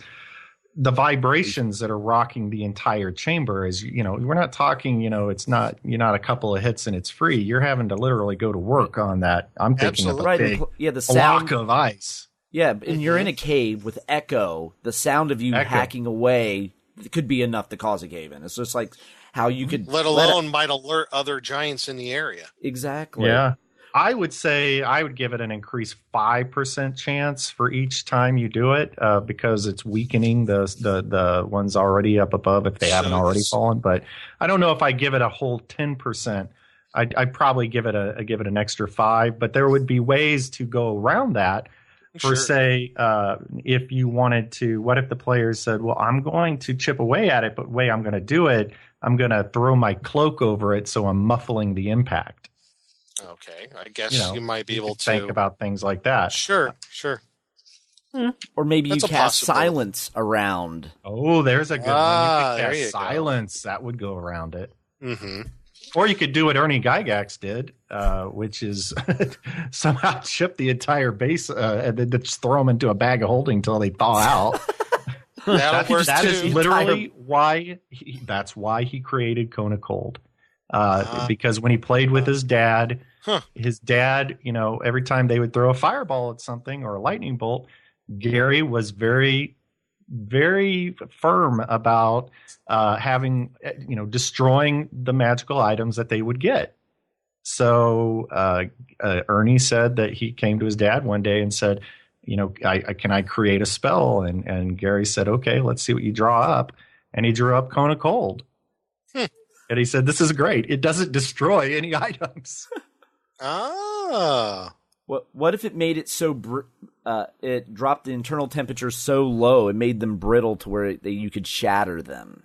the vibrations that are rocking the entire chamber is, we're not talking, it's not, you're not a couple of hits and it's free. You're having to literally go to work on that. I'm thinking of a big the sound, block of ice. Yeah, and you're in a cave with echo. The sound of you hacking away could be enough to cause a cave-in. It's just like how you could... Let alone might alert other giants in the area. Exactly. Yeah. I would say I would give it an increased 5% chance for each time you do it, because it's weakening the ones already up above if they haven't already fallen. But I don't know if I give it a whole 10%. I'd probably give it an extra 5. But there would be ways to go around that. For say, if you wanted to, what if the players said, well, I'm going to chip away at it, but the way I'm going to do it, I'm going to throw my cloak over it so I'm muffling the impact. Okay, I guess you might be able to think about things like that. Sure. Or maybe you cast silence around. Oh, there's a good one. You could there cast you silence. That would go around it. Mm-hmm. Or you could do what Ernie Gygax did, which is somehow chip the entire base and then just throw them into a bag of holding until they thaw out. That is literally why he created Cone of Cold. Because when he played with his dad, every time they would throw a fireball at something or a lightning bolt, Gary was very, very firm about destroying the magical items that they would get. So Ernie said that he came to his dad one day and said, can I create a spell? And Gary said, okay, let's see what you draw up. And he drew up Cone of Cold. And he said, this is great. It doesn't destroy any items. What if it made it so it dropped the internal temperature so low it made them brittle to where you could shatter them?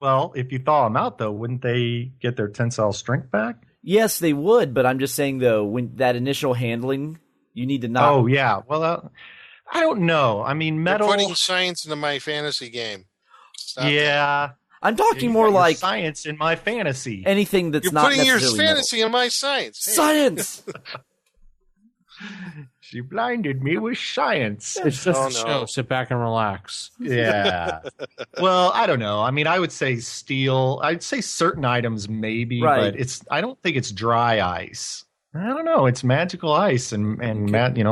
Well, if you thaw them out, though, wouldn't they get their tensile strength back? Yes, they would, but I'm just saying though, when that initial handling, you need to not. Oh yeah. Well, I don't know. I mean, metal. You're putting science into my fantasy game. Stop that. Yeah. I'm talking You more got your like science in my fantasy. anything that's You're not putting your necessarily fantasy in my science. Hey. science. She blinded me with science. It's just Oh, a show. no. Sit back and relax. Yeah. Well, I don't know. I mean, I would say steel. I'd say certain items maybe, Right. but I don't think it's dry ice. I don't know. It's magical ice, and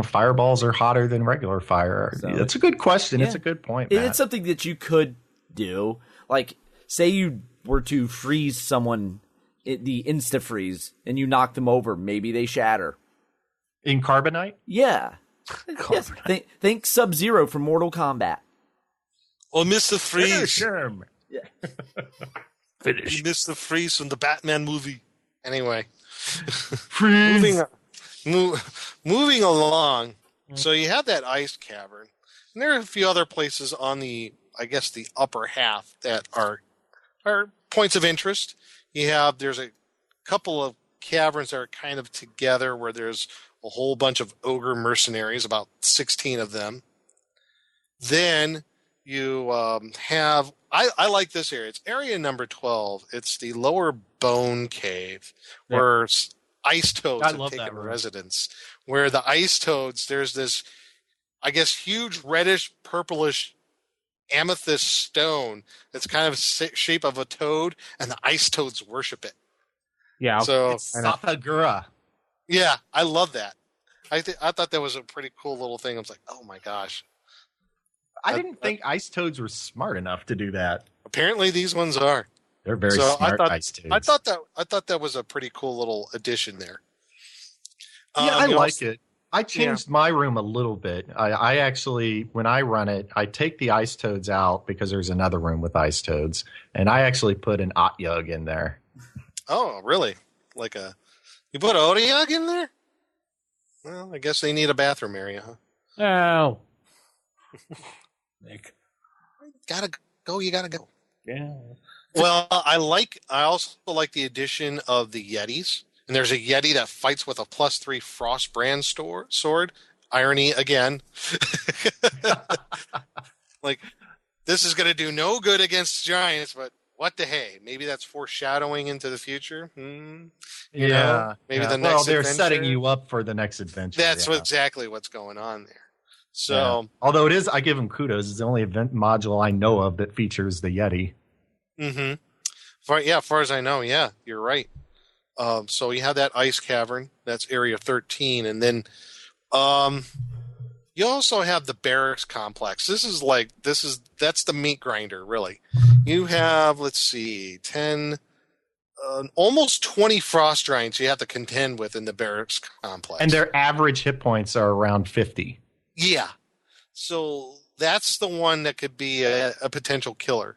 fireballs are hotter than regular fire. So- It's a good question. Yeah. It's a good point, Matt. It's something that you could do. Like, say you were to freeze someone, the insta freeze, and you knock them over, maybe they shatter. In carbonite? Yeah. Yes. Think Sub-Zero from Mortal Kombat. Or Mr. Freeze. Yeah. You missed the freeze from the Batman movie. Anyway. Freeze. Moving along. So you have that ice cavern. And there are a few other places on the upper half that are points of interest. There's a couple of caverns that are kind of together where there's a whole bunch of ogre mercenaries, about 16 of them. Then you have, I like this area. It's area number 12. It's the lower bone cave where ice toads I have love that taken room. residence. Where the ice toads, there's this, I guess, huge reddish, purplish amethyst stone that's kind of shape of a toad, and the ice toads worship it. Yeah. So Sathagura. yeah, I love that. I thought that was a pretty cool little thing. I was like, oh my gosh. I didn't think ice toads were smart enough to do that. Apparently these ones are. They're very So smart ice toads. I thought that was a pretty cool little addition there. Yeah, I like it. I changed my room a little bit. I actually, when I run it, I take the ice toads out because there's another room with ice toads, and I actually put an Otyug in there. Oh, really? You put Odiog in there? Well, I guess they need a bathroom area, huh? Oh. Nick. Gotta go. You gotta go. Yeah. Well, I also like the addition of the Yetis. And there's a Yeti that fights with a +3 Frostbrand sword. Irony again. This is going to do no good against giants, but what the hey? Maybe that's foreshadowing into the future. Maybe the next Well, they're adventure. setting you up for the next adventure. That's exactly what's going on there. So, although I give them kudos. It's the only event module I know of that features the Yeti. as far as I know, yeah, you're right. So you have that ice cavern. That's area 13, and then you also have the barracks complex. That's the meat grinder, really. You have 10, almost 20 frost giants you have to contend with in the barracks complex, And their average hit points are around 50. Yeah, so that's the one that could be a potential killer.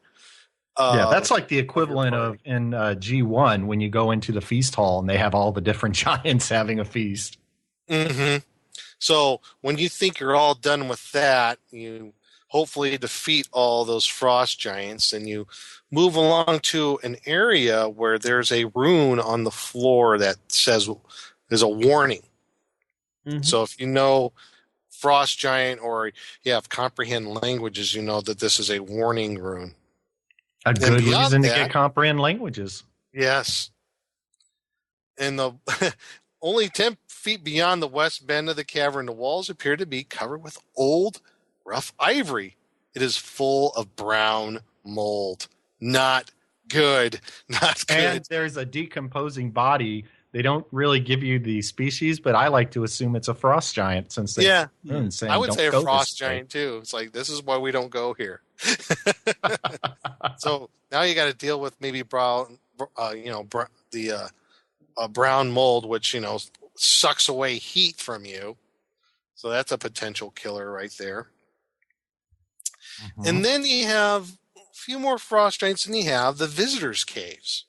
That's like the equivalent of in G1 when you go into the feast hall and they have all the different giants having a feast. Mm-hmm. So when you think you're all done with that, you hopefully defeat all those frost giants, and you move along to an area where there's a rune on the floor that says there's a warning. Mm-hmm. So if you know frost giant or you have comprehend languages, you know that this is a warning rune. A Then good beyond reason to that- get comprehend languages. Yes. And the only 10 feet beyond the west bend of the cavern, the walls appear to be covered with old, rough ivory. It is full of brown mold. Not good. Not good. And there's a decomposing body. They don't really give you the species, but I like to assume it's a frost giant since they Yeah. saying, I would "Don't say a go frost this way." giant too. It's like, this is why we don't go here. So now you got to deal with maybe brown mold, which sucks away heat from you. So that's a potential killer right there. Mm-hmm. And then you have a few more frost giants, and you have the visitors' caves.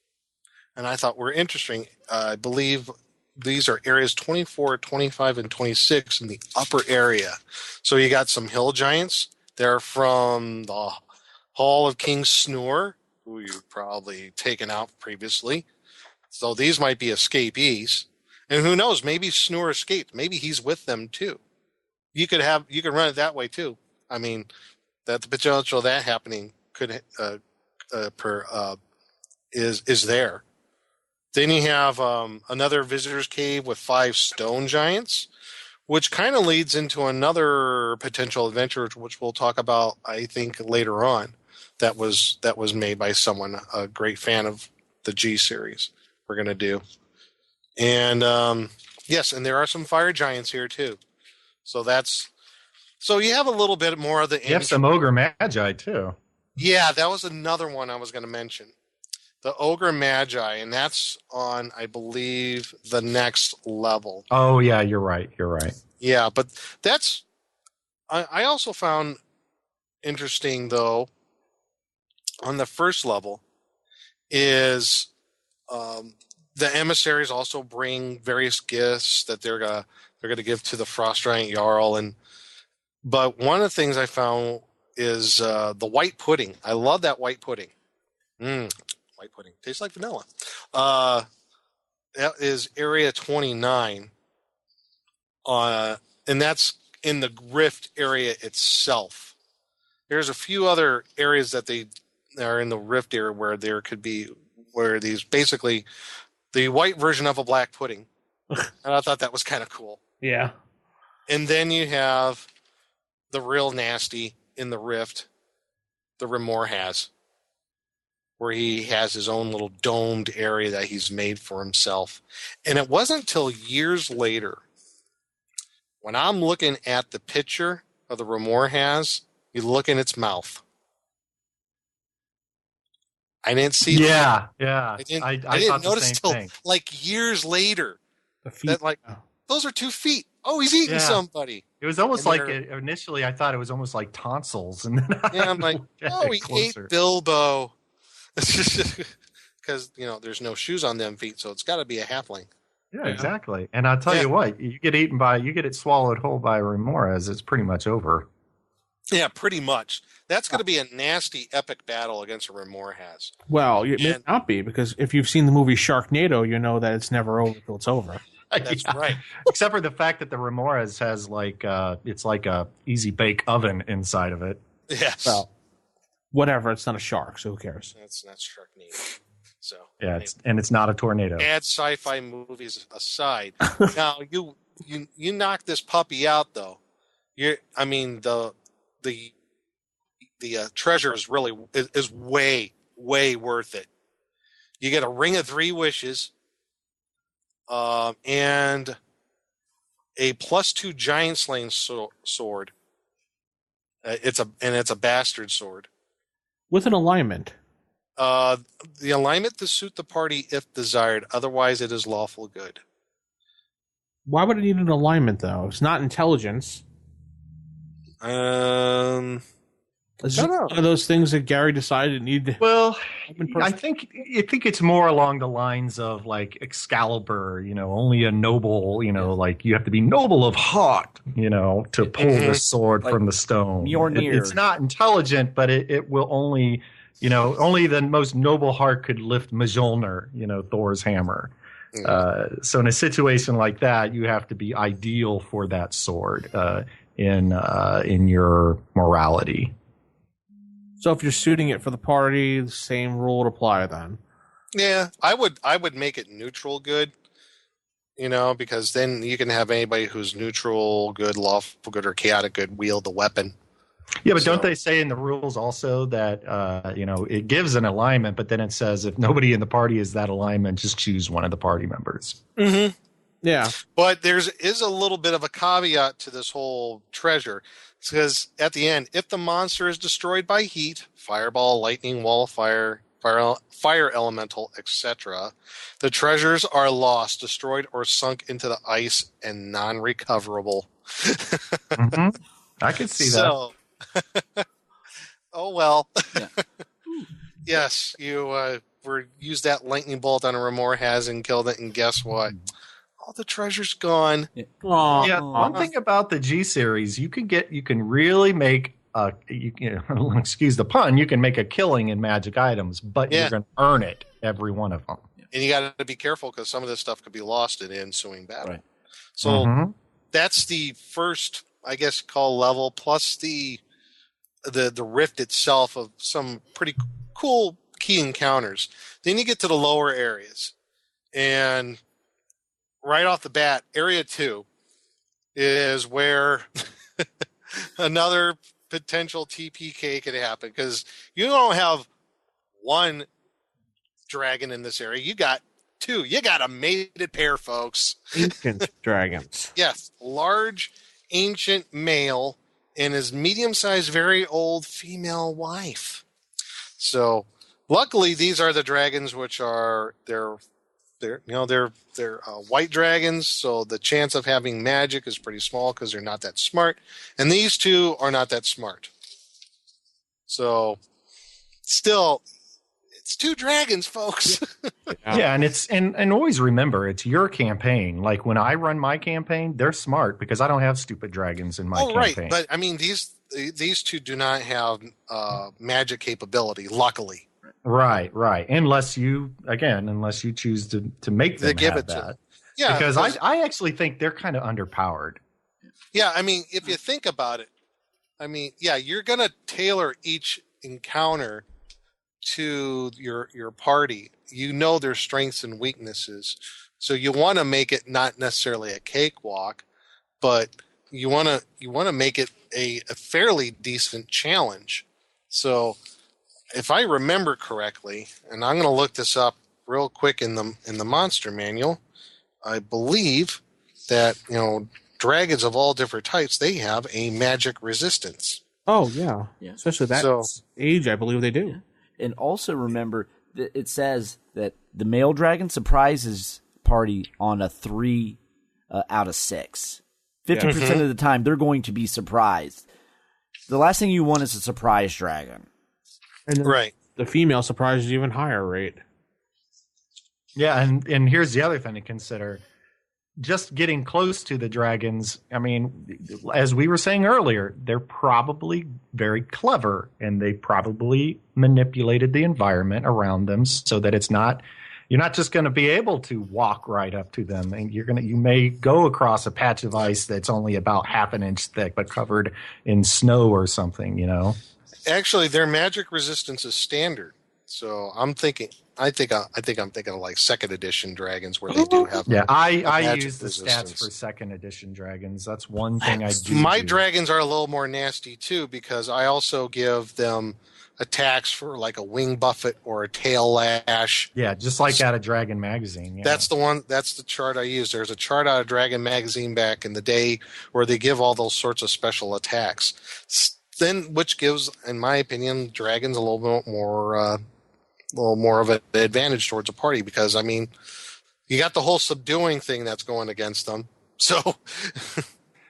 And I thought were interesting. I believe these are areas 24, 25, and 26 in the upper area. So you got some hill giants. They're from the Hall of King Snore, who you've probably taken out previously. So these might be escapees. And who knows, maybe Snore escaped. Maybe he's with them too. You could run it that way too. I mean, that the potential of that happening could is there. Then you have another visitor's cave with 5 stone giants, which kind of leads into another potential adventure, which we'll talk about, I think, later on. That was made by someone, a great fan of the G series. We're going to do. And yes, and there are some fire giants here too. So you have a little bit more of the. You have some ogre magi too. Yeah, that was another one I was going to mention. The ogre magi, and that's on, I believe, the next level. Oh yeah, you're right. Yeah, but that's. I also found interesting though. On the first level, is the emissaries also bring various gifts that they're gonna give to the Frost Giant Jarl, but one of the things I found is the white pudding. I love that white pudding. White pudding tastes like vanilla. That is Area 29, and that's in the Rift area itself. There's a few other areas that they are in the Rift area where there could be these basically the white version of a black pudding. And I thought that was kind of cool. Yeah. And then you have the real nasty in the Rift, the Remor has, where he has his own little domed area that he's made for himself. And it wasn't until years later, when I'm looking at the picture of the Remor has, you look in its mouth. I didn't see that. Yeah. I didn't notice till thing. like years later. The feet. That those are 2 feet. Oh, he's eating somebody. It was almost like initially I thought it was almost like tonsils, and then I'm like, oh, he ate Bilbo, because there's no shoes on them feet, so it's got to be a halfling. Yeah, exactly. And I'll tell you what, you get it swallowed whole by Remoras, it's pretty much over. Yeah, pretty much. That's going to be a nasty, epic battle against a Remor has. Well, it may not be, because if you've seen the movie Sharknado, you know that it's never over till it's over. That's right. Except for the fact that the Remoras has it's like a easy bake oven inside of it. Yes. Well, whatever. It's not a shark, so who cares? That's Sharknado. So yeah, it's not a tornado. Bad sci-fi movies aside, now you knock this puppy out though. The treasure is really is way worth it. You get a ring of 3 wishes, and a +2 giant slaying sword. It's a bastard sword with an alignment. The alignment to suit the party if desired. Otherwise, it is lawful good. Why would it need an alignment though? It's not intelligence. It's just one of those things that Gary decided needed. Well, I think it's more along the lines of like Excalibur. Only a noble. Like you have to be noble of heart. To pull the sword from the stone. It's not intelligent, but it will only. Only the most noble heart could lift Mjolnir. Thor's hammer. So in a situation like that, you have to be ideal for that sword in your morality. So if you're shooting it for the party, the same rule would apply then. Yeah, I would make it neutral good, because then you can have anybody who's neutral good, lawful good, or chaotic good wield the weapon. Yeah, but don't they say in the rules also that it gives an alignment, but then it says if nobody in the party is that alignment, just choose one of the party members. Mm-hmm. Yeah, but there is a little bit of a caveat to this whole treasure. Because at the end, if the monster is destroyed by heat, fireball, lightning, wall of fire, fire elemental, etc., the treasures are lost, destroyed, or sunk into the ice and non-recoverable. Mm-hmm. I could see that. Oh well. Yeah. Yes, you used that lightning bolt on a Remor has and killed it, and guess what? All the treasure's gone. Yeah, one thing about the G series, you can really make excuse the pun, you can make a killing in magic items, but you're going to earn it, every one of them. And you got to be careful because some of this stuff could be lost in the ensuing battle. Right. So that's the first, I guess, call level, plus the rift itself of some pretty cool key encounters. Then you get to the lower areas. And right off the bat, Area 2 is where another potential TPK could happen, because you don't have one dragon in this area. You got two. You got a mated pair, folks. Ancient dragons. Yes, large, ancient male and his medium-sized, very old female wife. So, luckily, these are the dragons, which are they're white dragons. So the chance of having magic is pretty small because they're not that smart. And these two are not that smart. So, still, it's two dragons, folks. Yeah, and always remember, it's your campaign. Like when I run my campaign, they're smart because I don't have stupid dragons in my campaign. Right, but I mean these two do not have magic capability, luckily. Right. Unless you choose to make them give have it to that. them. Yeah, because I actually think they're kind of underpowered. Yeah, I mean, if you think about it, I mean, yeah, you're going to tailor each encounter to your party. You know their strengths and weaknesses, so you want to make it not necessarily a cakewalk, but you want to make it a fairly decent challenge. So, if I remember correctly, and I'm going to look this up real quick in the monster manual, I believe that dragons of all different types, they have a magic resistance. Oh yeah. Especially that age, I believe they do. And also remember that it says that the male dragon surprises party on a 3 out of 6. 50% of the time, they're going to be surprised. The last thing you want is a surprise dragon. And right. The female surprises even higher rate. Yeah, and here's the other thing to consider. Just getting close to the dragons, I mean, as we were saying earlier, they're probably very clever, and they probably manipulated the environment around them so that you're not just going to be able to walk right up to them, and you may go across a patch of ice that's only about half an inch thick but covered in snow or something, Actually, their magic resistance is standard. So I think I'm thinking of like second edition dragons where they do have. Yeah, I use the resistance. stats for second edition dragons. That's one thing I do. My dragons are a little more nasty too, because I also give them attacks for like a wing buffet or a tail lash. Yeah, just like out of Dragon Magazine. Yeah. That's the chart I use. There's a chart out of Dragon Magazine back in the day where they give all those sorts of special attacks. Then, which gives, in my opinion, dragons a little bit more of an advantage towards a party, because I mean, you got the whole subduing thing that's going against them. So,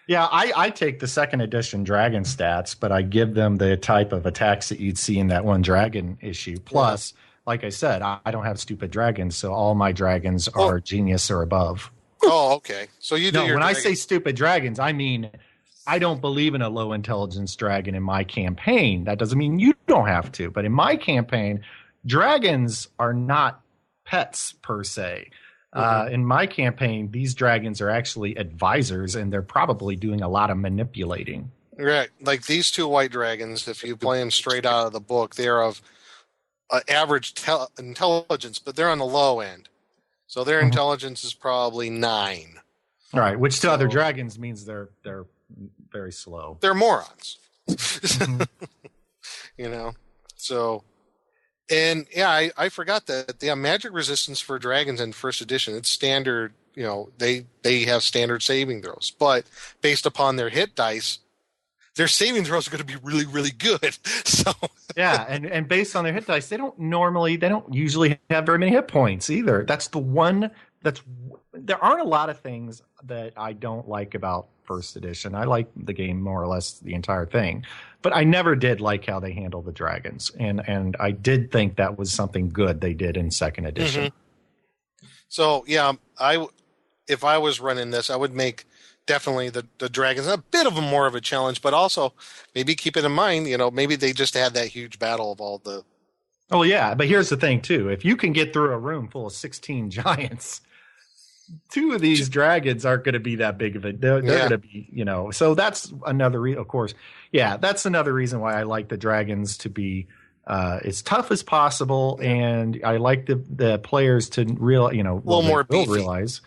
yeah, I take the second edition dragon stats, but I give them the type of attacks that you'd see in that one dragon issue. Plus, like I said, I don't have stupid dragons, so all my dragons are genius or above. Oh, okay. So you do. When I say stupid dragons, I mean, I don't believe in a low intelligence dragon in my campaign. That doesn't mean you don't have to, but in my campaign, dragons are not pets per se. In my campaign, these dragons are actually advisors, and they're probably doing a lot of manipulating. Right. Like these two white dragons, if you play them straight out of the book, they're of average intelligence, but they're on the low end. So their intelligence is probably 9. All right, which to other dragons means they're very slow. They're morons. So... And yeah, I forgot that they have magic resistance for dragons in first edition. It's standard, they have standard saving throws. But based upon their hit dice, their saving throws are going to be really, really good. So yeah, and based on their hit dice, they don't usually have very many hit points either. That's the one there aren't a lot of things that I don't like about first edition. I like the game more or less the entire thing, but I never did like how they handle the dragons, and I did think that was something good they did in second edition. So yeah, if I was running this, I would make definitely the dragons a bit of a more of a challenge, but also maybe keep it in mind, maybe they just had that huge battle of all the. Oh yeah, but here's the thing too: if you can get through a room full of 16 giants, 2 of these dragons aren't going to be that big of a. They're going to be, So that's another, of course. Yeah, that's another reason why I like the dragons to be as tough as possible, and I like the players to a little more beefy. Realize,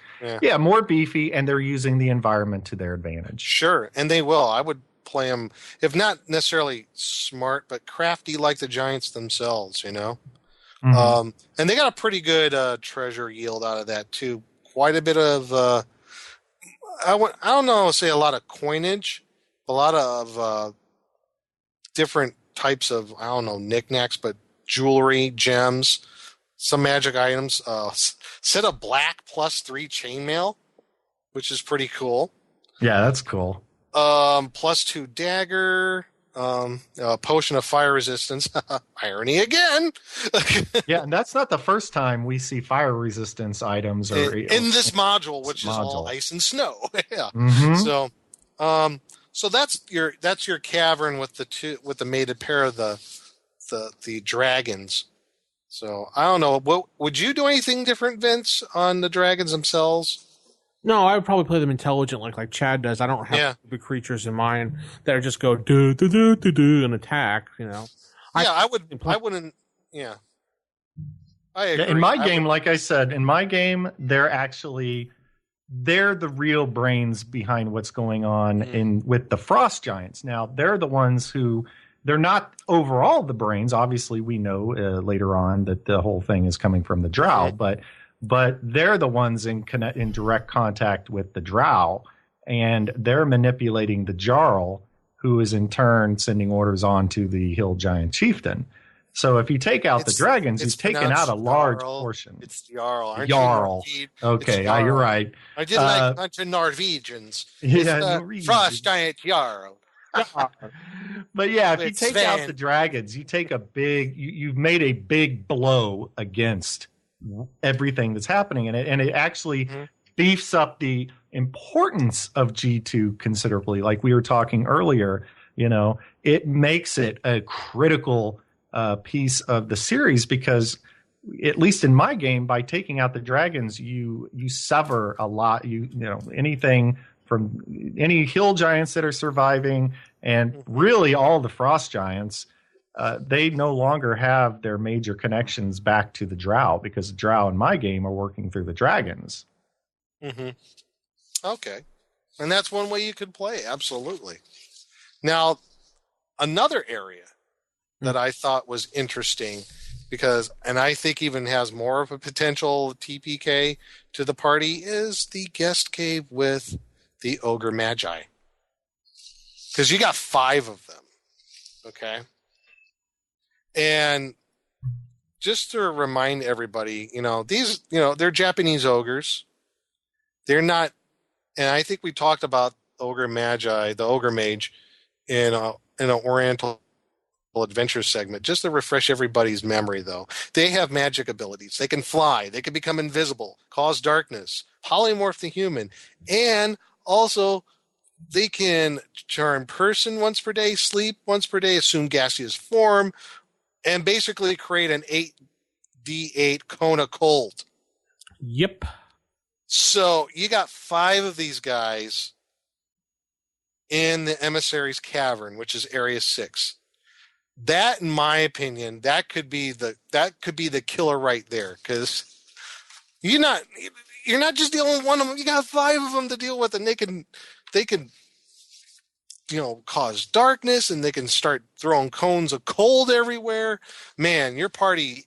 more beefy, and they're using the environment to their advantage. Sure, and they will. I would play them, if not necessarily smart, but crafty like the giants themselves. Mm-hmm. And they got a pretty good treasure yield out of that too. Quite a bit of I don't know, say a lot of coinage, a lot of different types of, I don't know, knickknacks, but jewelry, gems, some magic items, set of black +3 chainmail, which is pretty cool. Yeah, that's cool. +2 dagger, potion of fire resistance. Irony again. Yeah, and that's not the first time we see fire resistance items in this module, which is all ice and snow. Yeah. Mm-hmm. So that's your cavern with the mated pair of the dragons. So I don't know. What would you do anything different, Vince, on the dragons themselves? No, I would probably play them intelligently like Chad does. I don't have big creatures in mind that just go do do do do do and attack. I wouldn't. Yeah. I agree. In my game, like I said, they're the real brains behind what's going on with the frost giants. Now, they're the ones who, they're not overall the brains. Obviously, we know later on that the whole thing is coming from the drow, but they're the ones in direct contact with the drow, and they're manipulating the Jarl, who is in turn sending orders on to the hill giant chieftain. So if you take out the dragons, you've taken out a large portion. It's Jarl. Jarl. Okay, you're right. I did like a bunch of Norwegians. Yeah, frost giant Jarl. But yeah, if you take out the dragons, you take you've made a big blow against everything that's happening in it, and it actually beefs up the importance of G2 considerably. Like we were talking earlier, it makes it a critical piece of the series, because at least in my game, by taking out the dragons, you sever a lot. Anything from any hill giants that are surviving, and really all the frost giants, they no longer have their major connections back to the drow, because the drow in my game are working through the dragons. Mm-hmm. Okay. And that's one way you could play. Absolutely. Now, another area that I thought was interesting, and I think even has more of a potential TPK to the party, is the guest cave with the ogre magi. Because you got 5 of them. Okay. And just to remind everybody, these, they're Japanese ogres. They're not, and I think we talked about ogre magi, the ogre mage, in an Oriental Adventure segment. Just to refresh everybody's memory, though, they have magic abilities. They can fly. They can become invisible, cause darkness, polymorph the human, and also they can turn person once per day, sleep once per day, assume gaseous form, and basically create an 8d8 Kona cold. Yep. So you got 5 of these guys in the Emissary's Cavern, which is Area 6. That, in my opinion, that could be the killer right there, because you're not just dealing with one of them. You got 5 of them to deal with, and they can cause darkness, and they can start throwing cones of cold everywhere. Man, your party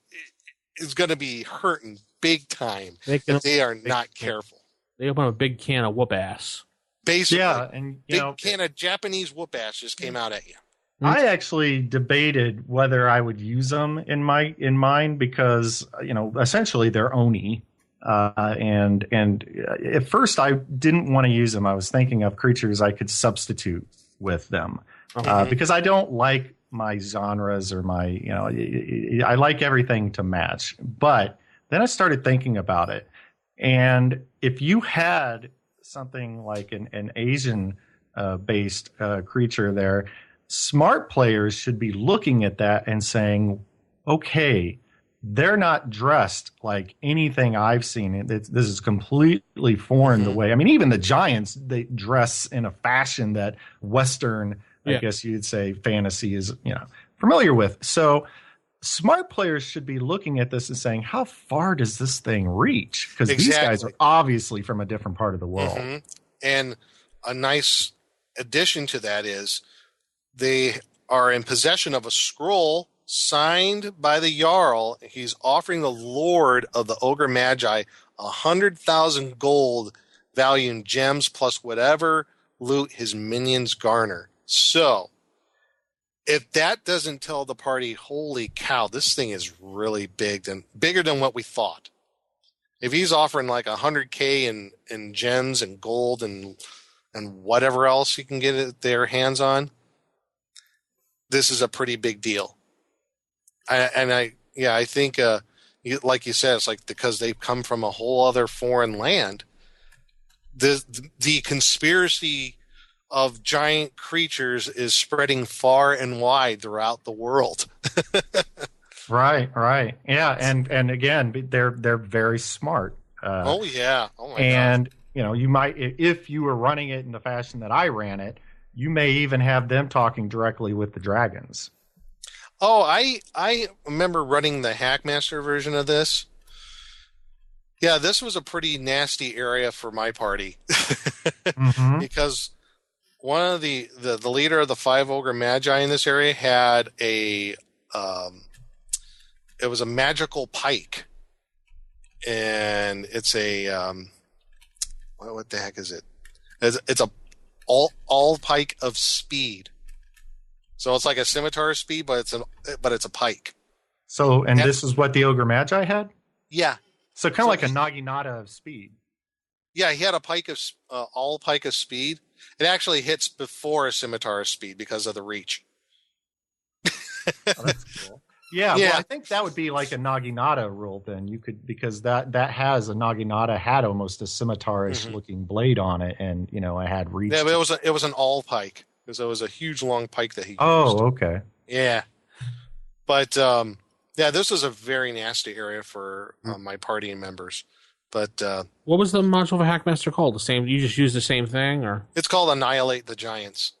is going to be hurting big time if they are not careful. They open a big can of whoop ass. Basically, yeah, and can of Japanese whoop ass just came out at you. I actually debated whether I would use them in mine, because essentially they're oni, and at first I didn't want to use them. I was thinking of creatures I could substitute with them, because I don't like my genres or my I like everything to match. But then I started thinking about it, and if you had something like an Asian based creature there, smart players should be looking at that and saying, okay, they're not dressed like anything I've seen. This is completely foreign the way. I mean, even the giants, they dress in a fashion that Western, I guess you'd say, fantasy is, familiar with. So smart players should be looking at this and saying, how far does this thing reach? Because these guys are obviously from a different part of the world. Mm-hmm. And a nice addition to that is they are in possession of a scroll signed by the Jarl. He's offering the Lord of the Ogre Magi 100,000 gold value in gems plus whatever loot his minions garner. So, if that doesn't tell the party, holy cow, this thing is really bigger than what we thought. If he's offering like 100K in gems and gold and whatever else you can get their hands on, this is a pretty big deal. I think, like you said, it's like because they've come from a whole other foreign land. The conspiracy of giant creatures is spreading far and wide throughout the world. Right. Yeah, and again, they're very smart. Oh yeah. Oh my and God. You might, if you were running it in the fashion that I ran it, you may even have them talking directly with the dragons. Oh, I remember running the Hackmaster version of this. Yeah, this was a pretty nasty area for my party. Because one of the leader of the 5 Ogre Magi in this area had it was a magical pike. And it's a what the heck is it? It's a all pike of speed. So it's like a scimitar of speed, but it's a pike. So, and this is what the Ogre Magi had? Yeah. So kind of like a Naginata of speed. Yeah, he had a pike of all pike of speed. It actually hits before a scimitar of speed because of the reach. Oh, that's cool. Yeah, well, I think that would be like a Naginata rule then. You could, because that has a Naginata had almost a scimitarish looking blade on it, and it had reach. Yeah, but it was an all pike. Because it was a huge long pike that he used. Oh, okay. Yeah. But, this was a very nasty area for my party members. But what was the module for Hackmaster called? The same? You just use the same thing, or? It's called Annihilate the Giants.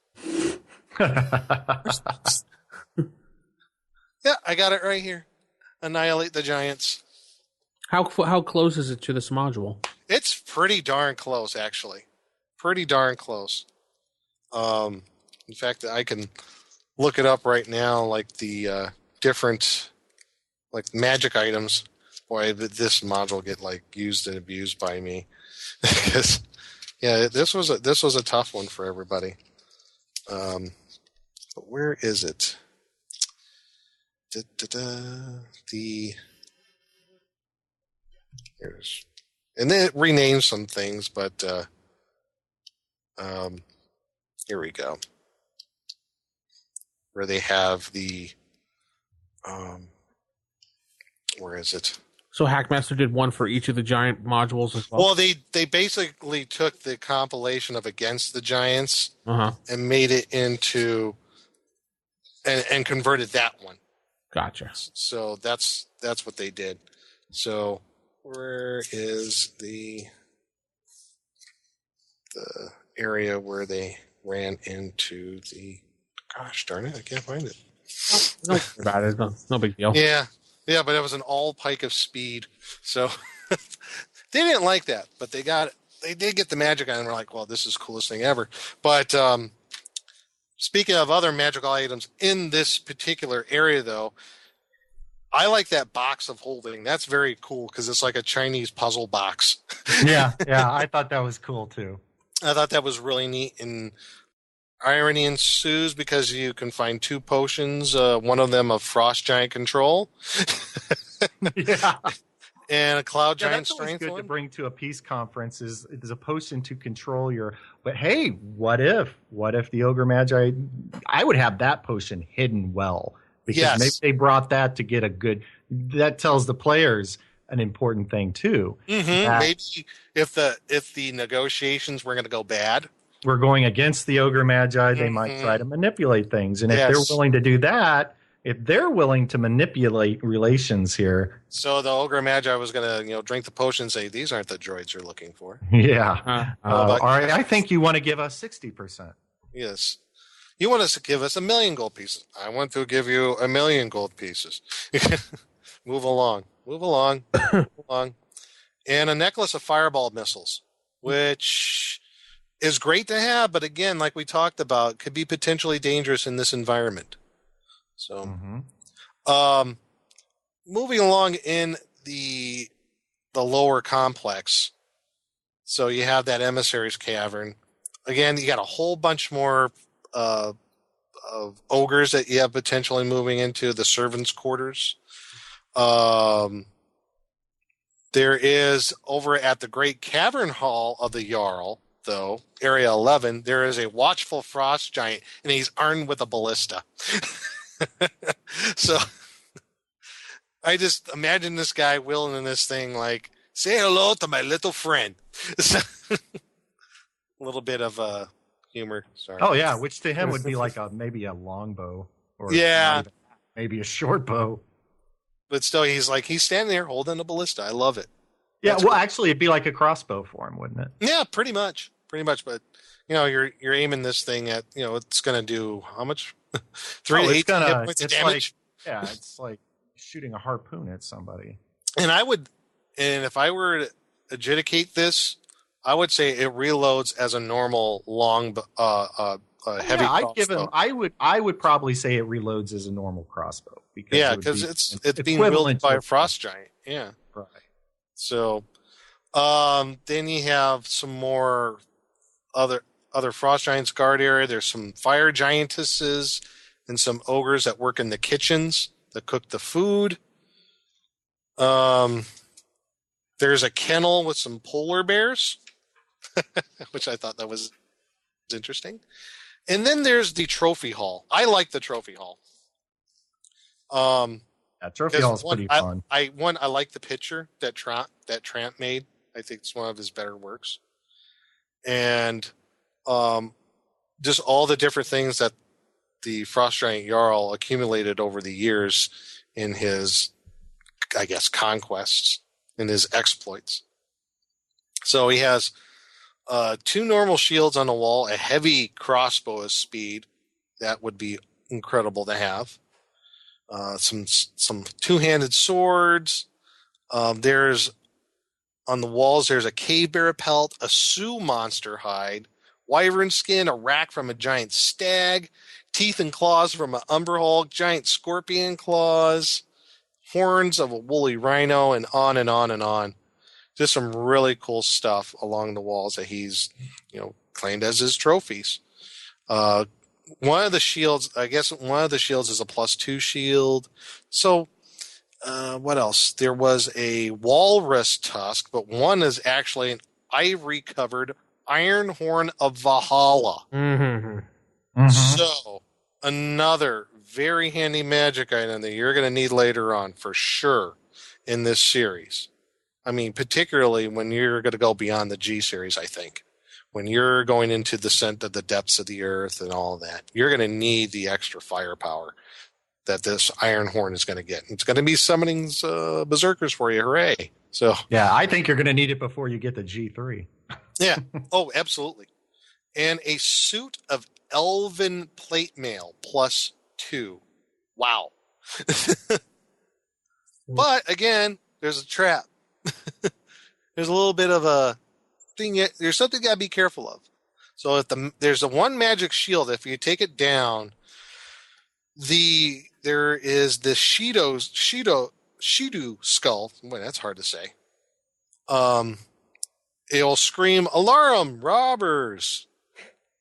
Yeah, I got it right here. Annihilate the Giants. How close is it to this module? It's pretty darn close, actually. Pretty darn close. In fact, I can look it up right now, like the different like magic items. Boy, this module get like used and abused by me. Because this was a tough one for everybody. But where is it? Here's, and then it renamed some things, but here we go. Where they have the where is it? So Hackmaster did one for each of the giant modules as well? Well, they basically took the compilation of Against the Giants and made it into and converted that one. Gotcha. So that's what they did. So where is the area where they ran into the? Gosh darn it! I can't find it. No, about it. No big deal. Yeah, but it was an all pike of speed. So they didn't like that, but they got it. They did get the magic on, and we're like, well, this is the coolest thing ever. But speaking of other magical items in this particular area, though, I like that box of holding. That's very cool because it's like a Chinese puzzle box. Yeah, I thought that was cool too. I thought that was really neat. And irony ensues because you can find 2 potions, one of them of Frost Giant Control. Yeah. And a Cloud Giant that's Strength good one. to bring to a peace conference is a potion to control your. But hey, what if the Ogre Magi? I would have that potion hidden well because maybe they brought that to get a good. That tells the players an important thing too. Mm-hmm. Maybe if the negotiations were going to go bad, we're going against the Ogre Magi, they might try to manipulate things. And if they're willing to do that, if they're willing to manipulate relations here. So the Ogre Magi was going to, drink the potion and say, these aren't the droids you're looking for. Yeah. All right. I think you want to give us 60%. Yes. You want us to give us 1 million gold pieces. I want to give you 1 million gold pieces. Move along. Move along. And a necklace of fireball missiles, which is great to have, but again, like we talked about, could be potentially dangerous in this environment. So, moving along in the lower complex. So you have that Emissary's Cavern. Again, you got a whole bunch more of ogres that you have potentially moving into the servants' quarters. There is over at the Great Cavern Hall of the Jarl, though, Area 11, there is a watchful frost giant, and he's armed with a ballista. So I just imagine this guy wielding this thing like, say hello to my little friend. A little bit of humor. Sorry. Oh, yeah, which to him would be like maybe a longbow. Or maybe a short bow. But still, he's standing there holding a ballista. I love it. Yeah, that's cool. Actually, it'd be like a crossbow for him, wouldn't it? Yeah, pretty much. But, you're aiming this thing at, it's going to do how much? 3 to 8 hit points of damage? It's like shooting a harpoon at somebody. And if I were to adjudicate this, I would say it reloads as a normal long, heavy crossbow. I would probably say it reloads as a normal crossbow. Because it's being wielded by a frost giant. Yeah. Right. So, then you have some more other frost giants guard area. There's some fire giantesses and some ogres that work in the kitchens that cook the food. There's a kennel with some polar bears, which I thought that was interesting. And then there's the trophy hall. I like the trophy hall. Trophy hall is pretty fun. I like the picture that Trant made. I think it's one of his better works. And just all the different things that the Frost Giant Jarl accumulated over the years in his, I guess, conquests and his exploits. So he has 2 normal shields on the wall, a heavy crossbow of speed. That would be incredible to have. Some 2-handed swords. There's on the walls. There's a cave bear pelt, a Sioux monster hide, wyvern skin, a rack from a giant stag, teeth and claws from an umber hulk, giant scorpion claws, horns of a woolly rhino, and on and on and on. Just some really cool stuff along the walls that he's, claimed as his trophies. One of the shields is a +2 shield. So, what else? There was a walrus tusk, but one is actually an ivory-covered iron horn of Valhalla. Mm-hmm. Mm-hmm. So, another very handy magic item that you're going to need later on for sure in this series. I mean, particularly when you're going to go beyond the G series, I think. When you're going into the descent of the depths of the earth and all of that, you're going to need the extra firepower that this iron horn is going to get. It's going to be summoning berserkers for you. Hooray. So yeah, I think you're going to need it before you get the G3. Yeah. Oh, absolutely. And a suit of elven plate mail +2. Wow. But again, there's a trap. There's a little bit of a thing. There's something you got to be careful of. So if there's a one magic shield, if you take it down, there is the Shido skull. Boy, that's hard to say. It'll scream, "Alarm, robbers!"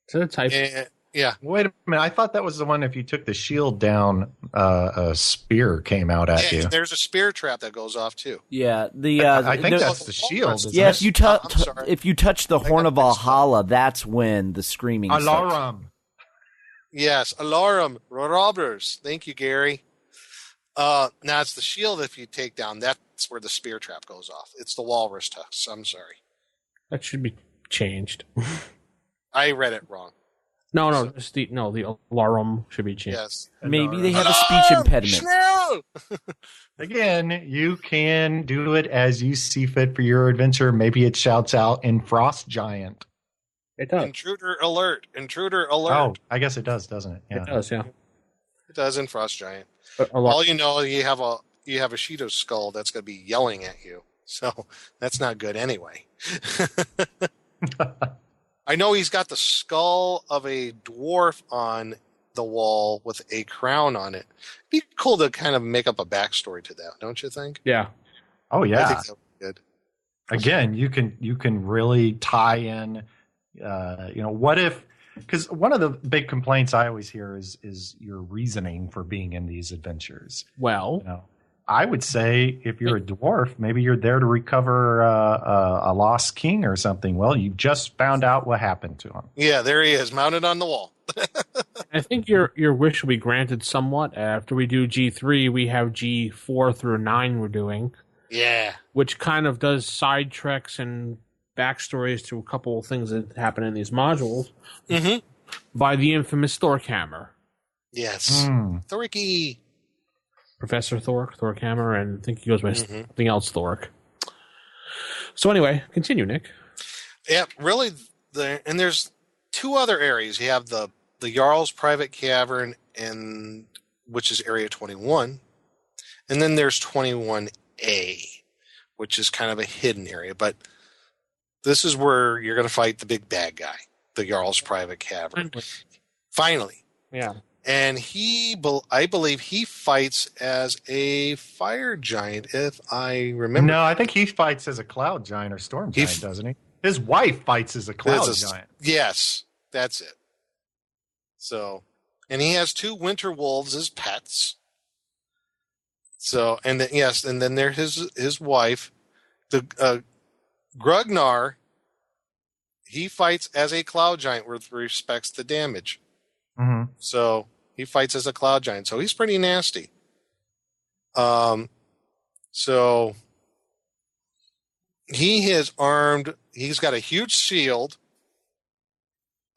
Is that a type? Yeah. Wait a minute. I thought that was the one if you took the shield down, a spear came out at you. There's a spear trap that goes off too. Yeah, I think that's the shield. Yeah, if you touch the horn of Valhalla, that's when the screaming Alarm. starts. Yes, alarm, robbers. Thank you, Gary. Now it's the shield. If you take down, that's where the spear trap goes off. It's the walrus tusks. I'm sorry. That should be changed. I read it wrong. No, the alarum should be changed. Yes. Maybe they have a speech impediment. No! Again, you can do it as you see fit for your adventure. Maybe it shouts out in Frost Giant. It does. Intruder alert! Intruder alert! Oh, I guess it does, doesn't it? Yeah. It does, yeah. It does in Frost Giant. All you know, you have a Shido skull that's going to be yelling at you. So that's not good anyway. I know he's got the skull of a dwarf on the wall with a crown on it. It'd be cool to kind of make up a backstory to that, don't you think? Yeah. Oh yeah. I think that would be good. Again, you can really tie in. What if? Because one of the big complaints I always hear is your reasoning for being in these adventures. Well, I would say if you're a dwarf, maybe you're there to recover a lost king or something. Well, you just found out what happened to him. Yeah, there he is, mounted on the wall. I think your wish will be granted somewhat. After we do G3, we have G4 through 9 we're doing. Yeah. Which kind of does side treks and backstories to a couple of things that happen in these modules. Mm-hmm. By the infamous Thorkhammer. Yes. Thorky. Professor Thorkhammer, and I think he goes by something else, Thork. So anyway, continue, Nick. Yeah, really, and there's two other areas. You have the Jarl's private cavern, which is Area 21, and then there's 21A, which is kind of a hidden area. But this is where you're going to fight the big bad guy, the Jarl's private cavern. Finally. Yeah. And I believe he fights as a fire giant, if I remember. No, I think he fights as a cloud giant or storm giant, doesn't he? His wife fights as a cloud giant. Yes, that's it. So, and he has 2 winter wolves as pets. So, and then there's his wife, the Grugnar. He fights as a cloud giant with respects to damage. Mm-hmm. So he fights as a cloud giant. So he's pretty nasty. So he is armed. He's got a huge shield.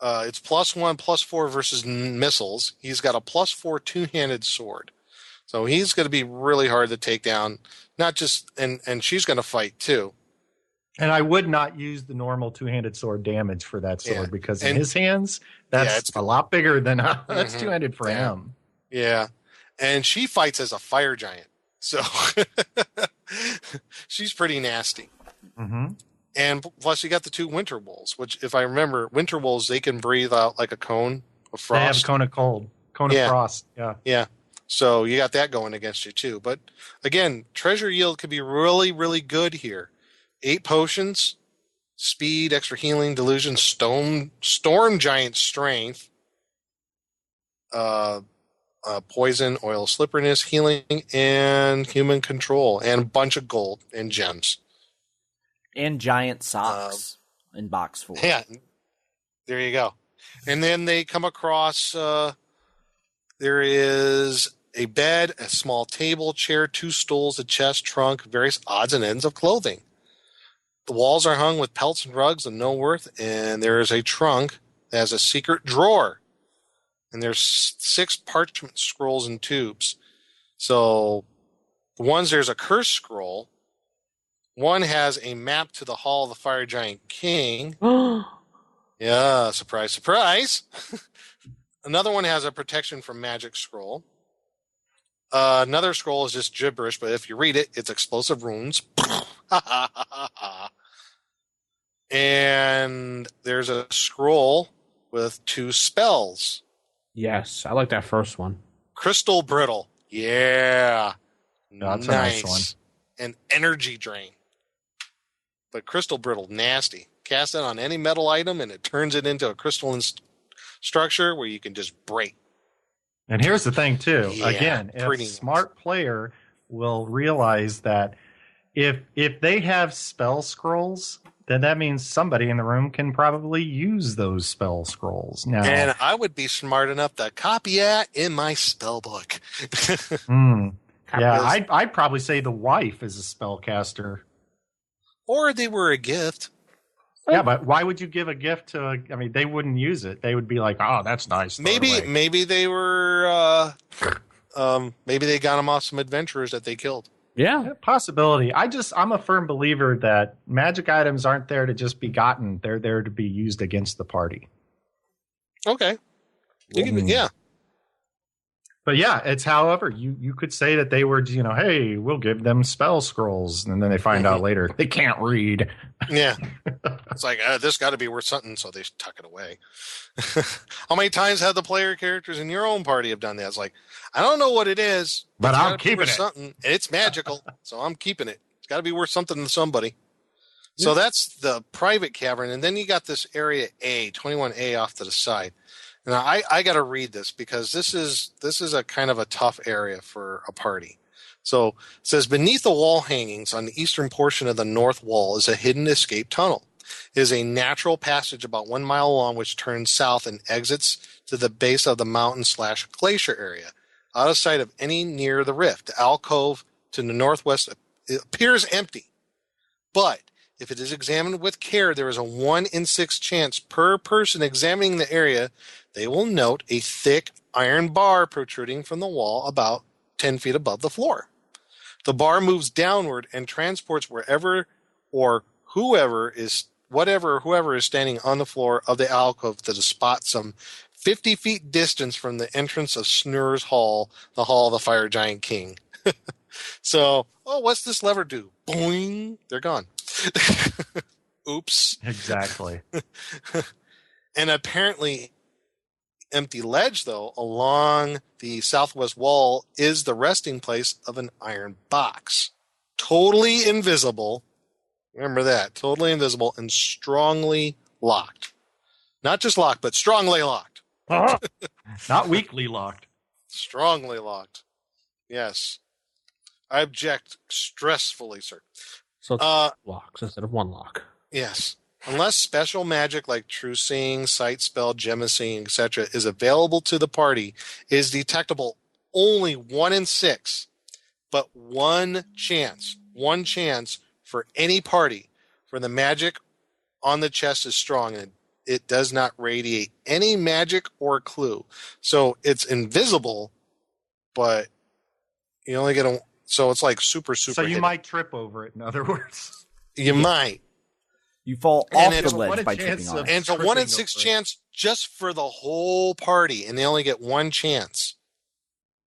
It's +1, +4 versus missiles. He's got a +4 2-handed sword. So he's going to be really hard to take down. Not just, and she's going to fight too. And I would not use the normal 2-handed sword damage for that sword because in his hands, that's a lot bigger than that's 2-handed for him. Yeah. And she fights as a fire giant. So she's pretty nasty. Mm-hmm. And plus you got the 2 winter wolves, which if I remember, winter wolves, they can breathe out like a cone of frost. They have a cone of cold, cone of frost. Yeah. Yeah. So you got that going against you too. But again, treasure yield could be really, really good here. 8 potions, speed, extra healing, delusion, storm giant strength, poison, oil slipperiness, healing, and human control, and a bunch of gold and gems. And giant socks in box 4. Yeah, there you go. And then they come across, there is a bed, a small table, chair, 2 stools, a chest, trunk, various odds and ends of clothing. The walls are hung with pelts and rugs of no worth, and there is a trunk that has a secret drawer. And there's 6 parchment scrolls and tubes. So there's a curse scroll. One has a map to the Hall of the Fire Giant King. Yeah, surprise, surprise. Another one has a protection from magic scroll. Another scroll is just gibberish, but if you read it, it's explosive runes. And there's a scroll with 2 spells. Yes, I like that first one. Crystal Brittle. Yeah. That's a nice one. And Energy Drain. But Crystal Brittle, nasty. Cast it on any metal item, and it turns it into a crystalline structure where you can just break. And here's the thing, too. Yeah, Again, a smart player will realize that if they have spell scrolls, then that means somebody in the room can probably use those spell scrolls. Now, and I would be smart enough to copy that in my spell book. Yeah, I'd probably say the wife is a spellcaster. Or they were a gift. Yeah, but why would you give a gift to? They wouldn't use it. They would be like, "Oh, that's nice." Maybe they were. Maybe they got them off some adventurers that they killed. Yeah, possibility. I'm a firm believer that magic items aren't there to just be gotten; they're there to be used against the party. Okay. Yeah. But yeah, it's however you could say that they were, hey, we'll give them spell scrolls, and then they find out later they can't read. Yeah, it's like this got to be worth something, so they tuck it away. How many times have the player characters in your own party have done that? It's like, I don't know what it is, but I'm keeping it. Something. It's magical, so I'm keeping it. It's got to be worth something to somebody. Yeah. So that's the private cavern, and then you got this area A, 21A off to the side. Now, I got to read this because this is a kind of a tough area for a party. So it says, beneath the wall hangings on the eastern portion of the north wall is a hidden escape tunnel. It is a natural passage about 1 mile long which turns south and exits to the base of the mountain/glacier area. Out of sight of any near the rift, the alcove to the northwest appears empty. But if it is examined with care, there is a 1 in 6 chance per person examining the area they will note a thick iron bar protruding from the wall about 10 feet above the floor. The bar moves downward and transports whoever is standing on the floor of the alcove to the spot some 50 feet distance from the entrance of Snur's Hall, the Hall of the Fire Giant King. So, what's this lever do? Boing! They're gone. Oops. Exactly. And apparently empty ledge, though, along the southwest wall is the resting place of an iron box. Totally invisible. Remember that. Totally invisible and strongly locked. Not just locked, but strongly locked. Not weakly locked. Strongly locked. Yes. I object stressfully, sir. So it's locks instead of one lock. Yes. Unless special magic like True Seeing, Sight Spell, Gemma-Seeing, etc. is available to the party, it is detectable only 1 in 6, but one chance for any party for the magic on the chest is strong and it does not radiate any magic or clue. So it's invisible, but you only get a... So it's like super So you hidden. might trip over it, in other words. You might. You fall off the ledge by tripping on it. And it's a 1 in 6 chance just for the whole party, and they only get one chance.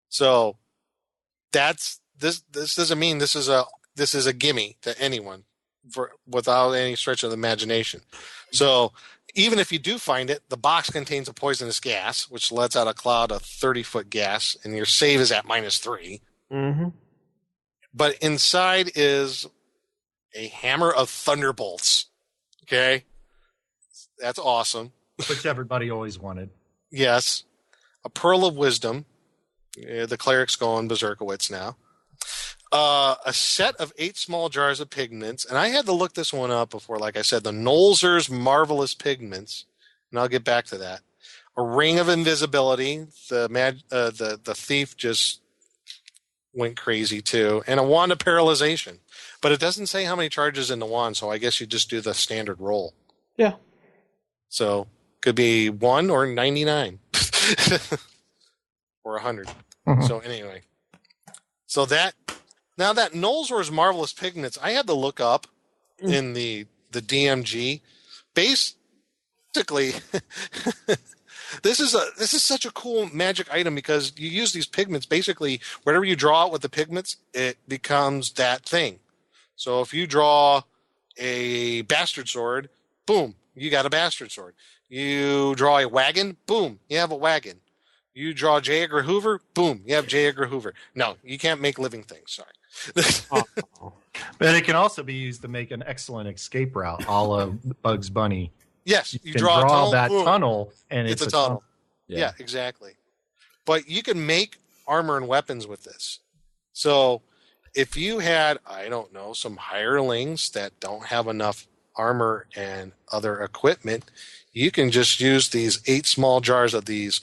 So that's this doesn't mean this is a gimme to anyone without any stretch of the imagination. So even if you do find it, the box contains a poisonous gas, which lets out a cloud of 30-foot gas, and your save is at -3. Mm-hmm. But inside is a hammer of thunderbolts. Okay? That's awesome. Which everybody always wanted. Yes. A pearl of wisdom. The cleric's going berserkowitz now. A set of 8 small jars of pigments. And I had to look this one up before, like I said, the Nolzur's Marvelous Pigments. And I'll get back to that. A ring of invisibility. The thief just went crazy too. And a wand of paralyzation. But it doesn't say how many charges in the wand, so I guess you just do the standard roll. Yeah. So could be 1 or 99. Or 100. Mm-hmm. So anyway. So that Nolzur's Marvelous Pigments, I had to look up in the DMG. Basically This is such a cool magic item because you use these pigments. Basically, whatever you draw out with the pigments, it becomes that thing. So if you draw a bastard sword, boom, you got a bastard sword. You draw a wagon, boom, you have a wagon. You draw J. Edgar Hoover, boom, you have J. Edgar Hoover. No, you can't make living things. Sorry. But it can also be used to make an excellent escape route, a la Bugs Bunny. Yes, you can draw that tunnel, and it's a tunnel. Yeah, exactly. But you can make armor and weapons with this. So if you had, I don't know, some hirelings that don't have enough armor and other equipment, you can just use these 8 small jars of these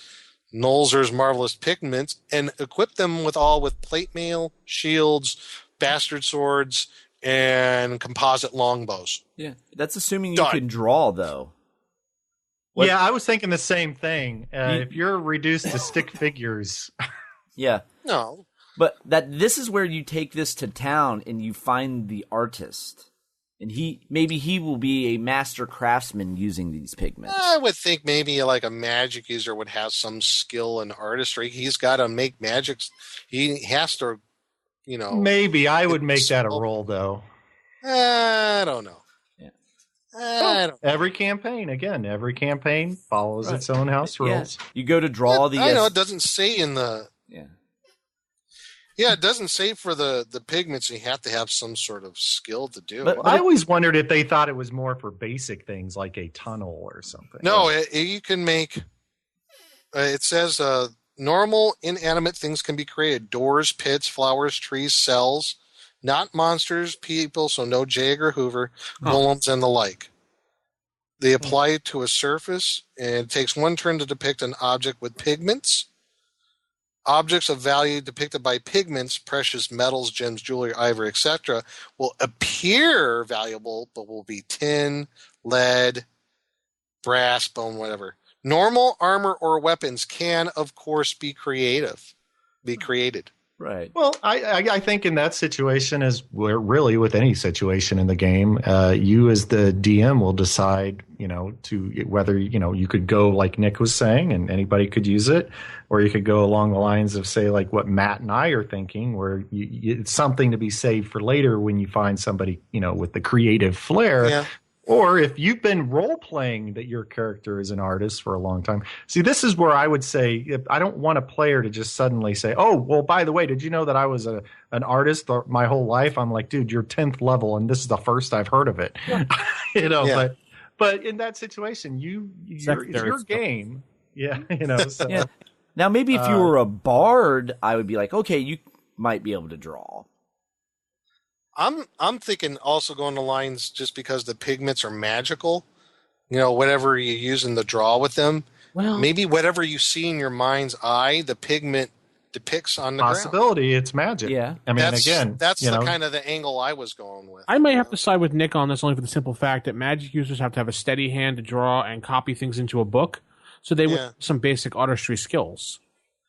Nolzur's marvelous pigments and equip them with plate mail, shields, bastard swords, and composite longbows. Yeah, that's assuming you can draw, though. Yeah, I was thinking the same thing. If you're reduced to stick figures. Yeah. No. But this is where you take this to town and you find the artist. And maybe he will be a master craftsman using these pigments. I would think maybe like a magic user would have some skill in artistry. He's got to make magics. He has to, Maybe I would make that a role, though. I don't know. Every campaign follows its own house rules. You go to draw the... I know it doesn't say in the... Yeah, it doesn't say for the pigments you have to have some sort of skill to do. But I always wondered if they thought it was more for basic things like a tunnel or something. No, you can make... it says normal inanimate things can be created. Doors, pits, flowers, trees, cells. Not monsters, people, so no Jag or Hoover, golems, and the like. They apply it to a surface, and it takes one turn to depict an object with pigments. Objects of value depicted by pigments, precious metals, gems, jewelry, ivory, etc., will appear valuable, but will be tin, lead, brass, bone, whatever. Normal armor or weapons can, of course, be created. Right. Well, I think in that situation, as we're really with any situation in the game, you as the DM will decide, to whether, you could go like Nick was saying and anybody could use it, or you could go along the lines of, say, like what Matt and I are thinking, where it's something to be saved for later when you find somebody, with the creative flair. Yeah. Or if you've been role-playing that your character is an artist for a long time. See, this is where I would say, I don't want a player to just suddenly say, oh, well, by the way, did you know that I was an artist my whole life? I'm like, dude, you're 10th level, and this is the first I've heard of it. Yeah. But in that situation, it's your game. Yeah, So. Yeah. Now, maybe if you were a bard, I would be like, okay, you might be able to draw. I'm thinking also going to lines just because the pigments are magical. Whatever you use in the draw with them. Well, maybe whatever you see in your mind's eye, the pigment depicts on the possibility. ground. It's magic. Yeah. I mean, that's the kind of the angle I was going with. I might have to side with Nick on this only for the simple fact that magic users have to have a steady hand to draw and copy things into a book. So they would have some basic artistry skills.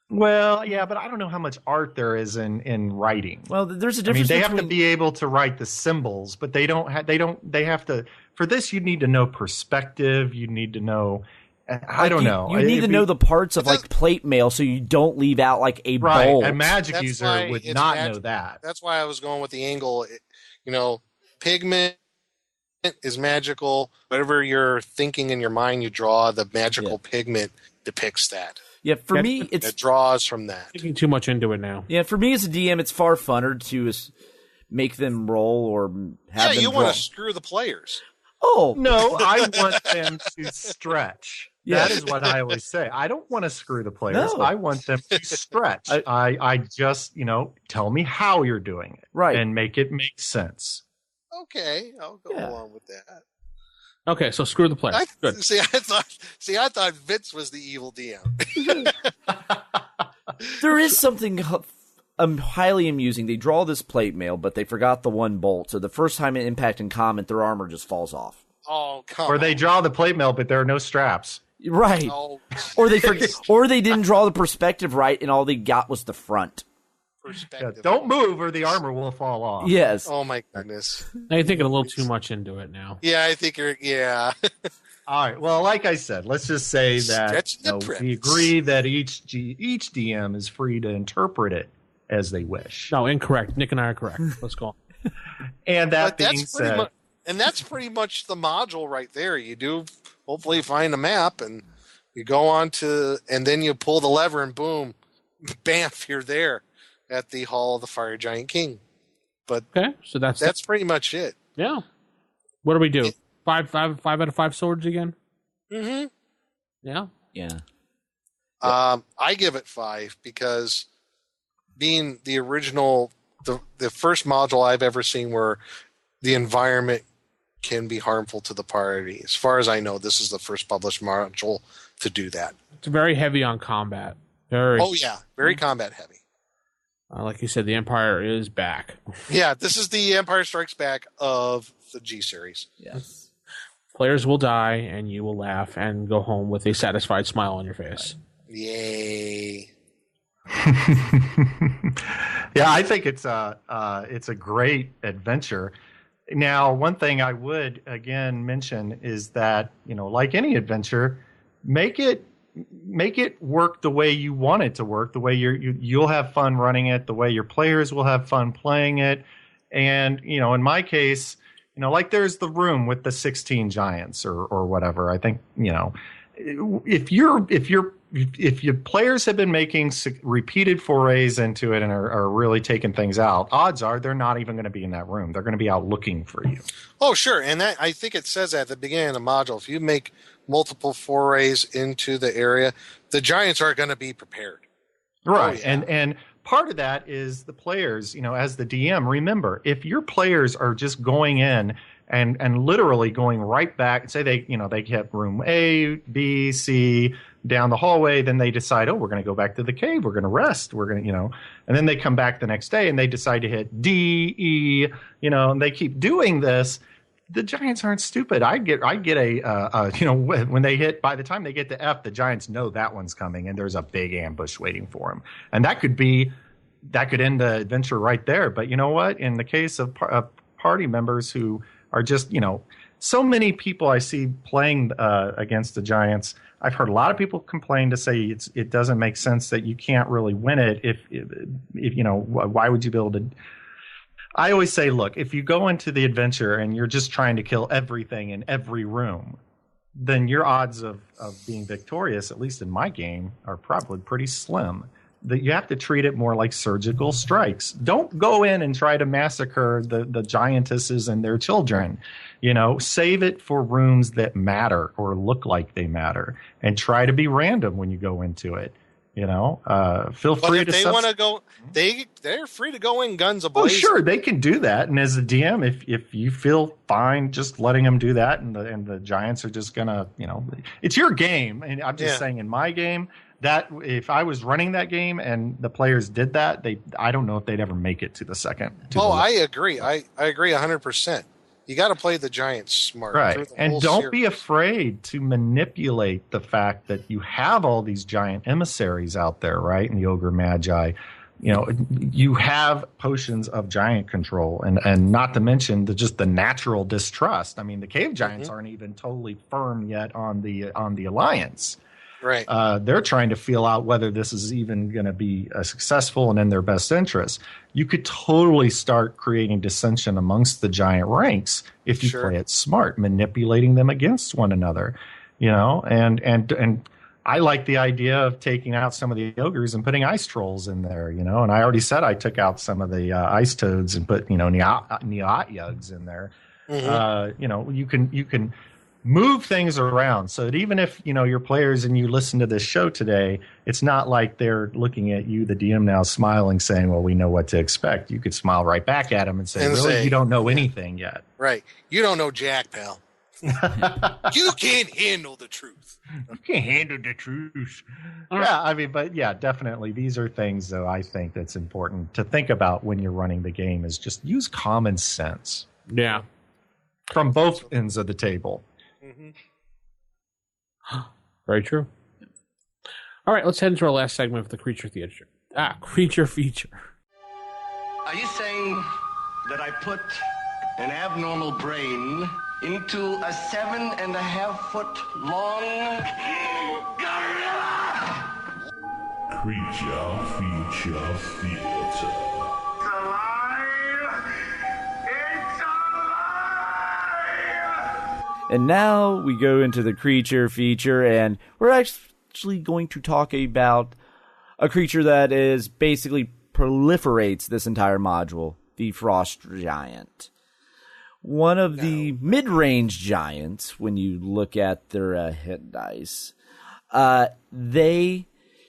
Well, yeah, but I don't know how much art there is in writing. Well, there's a difference. They have to be able to write the symbols, but they have to. For this, you need to know perspective. You need to know. I don't know. You need to know the parts of like plate mail, so you don't leave out like a bolt. A magic user would not know that. That's why I was going with the angle. Pigment is magical. Whatever you're thinking in your mind, you draw. The magical pigment depicts that. Yeah, for me, it draws from that. Thinking too much into it now. Yeah, for me as a DM, it's far funner to make them roll or have them you draw. Want to screw the players. Oh. No, I want them to stretch. That is what I always say. I don't want to screw the players. No. I want them to stretch. I just, tell me how you're doing it. Right. And make it make sense. Okay, I'll go along with that. Okay, so screw the players. Good. I thought Vince was the evil DM. There is something highly amusing. They draw this plate mail, but they forgot the one bolt. So the first time it impacts and comment, their armor just falls off. Oh, come on. Or they draw the plate mail, but there are no straps. Right. Oh. Or they or they didn't draw the perspective right, and all they got was the front. Yeah, don't move, or the armor will fall off. Yes. Oh my goodness. Now you're thinking a little too much into it now. Yeah, I think you're. Yeah. All right. Well, like I said, let's just say that we agree that each DM is free to interpret it as they wish. No, incorrect. Nick and I are correct. Let's go on. And that being said, and that's pretty much the module right there. You do hopefully find a map, and you go on to, and then you pull the lever, and boom, bam, you're there at the Hall of the Fire Giant King. But okay, so that's pretty much it. Yeah. What do we do? Five out of 5 swords again? Mm-hmm. Yeah. Yeah. I give it 5 because being the original, the first module I've ever seen where the environment can be harmful to the party. As far as I know, this is the first published module to do that. It's very heavy on combat. Very. Oh yeah, very combat heavy. Like you said, the Empire is back. Yeah, this is the Empire Strikes Back of the G series. Yes. Players will die, and you will laugh and go home with a satisfied smile on your face. Yay! Yeah, I think it's a great adventure. Now, one thing I would again mention is that, like any adventure, make it work the way you want it to work, the way you'll have fun running it, the way your players will have fun playing it. And, in my case, like there's the room with the 16 giants or whatever. I think, if your players have been making repeated forays into it and are really taking things out, odds are they're not even going to be in that room. They're going to be out looking for you. Oh, sure. And that, I think it says at the beginning of the module, if you make multiple forays into the area, the giants are going to be prepared. Right. Oh, yeah. And part of that is the players, as the DM, remember, if your players are just going in and literally going right back, say they hit room A, B, C, down the hallway, then they decide, we're going to go back to the cave, we're going to rest, we're going to, and then they come back the next day and they decide to hit D, E, and they keep doing this. The giants aren't stupid. I get when they hit, by the time they get to F, the giants know that one's coming and there's a big ambush waiting for them. And that could end the adventure right there. But you know what? In the case of party members who are just, so many people I see playing against the giants, I've heard a lot of people complain to say it doesn't make sense that you can't really win it if why would you be able to? I always say, look, if you go into the adventure and you're just trying to kill everything in every room, then your odds of being victorious, at least in my game, are probably pretty slim. That you have to treat it more like surgical strikes. Don't go in and try to massacre the giantesses and their children. Save it for rooms that matter or look like they matter, and try to be random when you go into it. Feel free to. If they want to go, they're free to go in guns a-blazing. Oh, sure, they can do that. And as a DM, if you feel fine just letting them do that, and the giants are just gonna, it's your game. And I'm just saying, in my game, that if I was running that game and the players did that, I don't know if they'd ever make it to the second. I agree. I agree 100%. You got to play the giants smart. Right. And don't be afraid to manipulate the fact that you have all these giant emissaries out there, right? And the Ogre Magi. You have potions of giant control, and not to mention the natural distrust. I mean, the cave giants aren't even totally firm yet on the alliance. Right. They're trying to feel out whether this is even going to be successful and in their best interest. You could totally start creating dissension amongst the giant ranks if you play it smart, manipulating them against one another. And I like the idea of taking out some of the ogres and putting ice trolls in there. And I already said I took out some of the ice toads and put Neot-yugs in there. Mm-hmm. You can move things around so that even if your players and you listen to this show today, it's not like they're looking at you, the DM, now smiling, saying, well, we know what to expect. You could smile right back at them and say, really, you don't know anything yet. Right. You don't know jack, pal. You can't handle the truth. You can't handle the truth. Yeah, I mean, but yeah, definitely these are things that I think that's important to think about when you're running the game, is just use common sense. Yeah. From both ends of the table. Very true. All right, let's head into our last segment of the creature feature. Creature feature. Are you saying that I put an abnormal brain into a 7.5-foot long gorilla? Creature feature theater. And now we go into the creature feature, and we're actually going to talk about a creature that is basically proliferates this entire module, the Frost Giant. One of the mid-range giants, when you look at their hit dice, they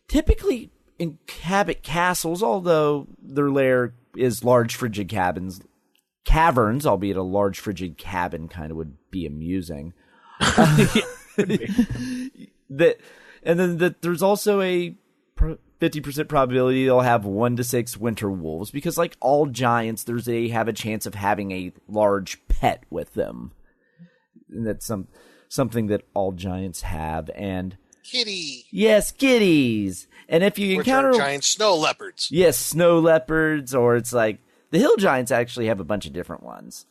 typically inhabit castles, although their lair is large frigid caverns, albeit a large frigid cabin kind of would be amusing. There's also a 50% probability they'll have 1 to 6 winter wolves, because like all giants, they have a chance of having a large pet with them. And that's something that all giants have. And kitty. Yes, kitties. And if you encounter giant snow leopards. Yes, snow leopards, or it's like the hill giants actually have a bunch of different ones.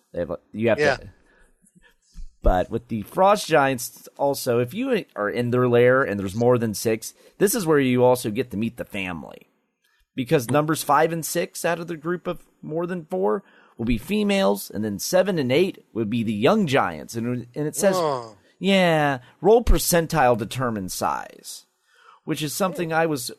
But with the frost giants, also, if you are in their lair and there's more than 6, this is where you also get to meet the family. Because numbers 5 and 6 out of the group of more than 4 will be females, and then 7 and 8 would be the young giants. And it says, roll percentile determine size, which is something I was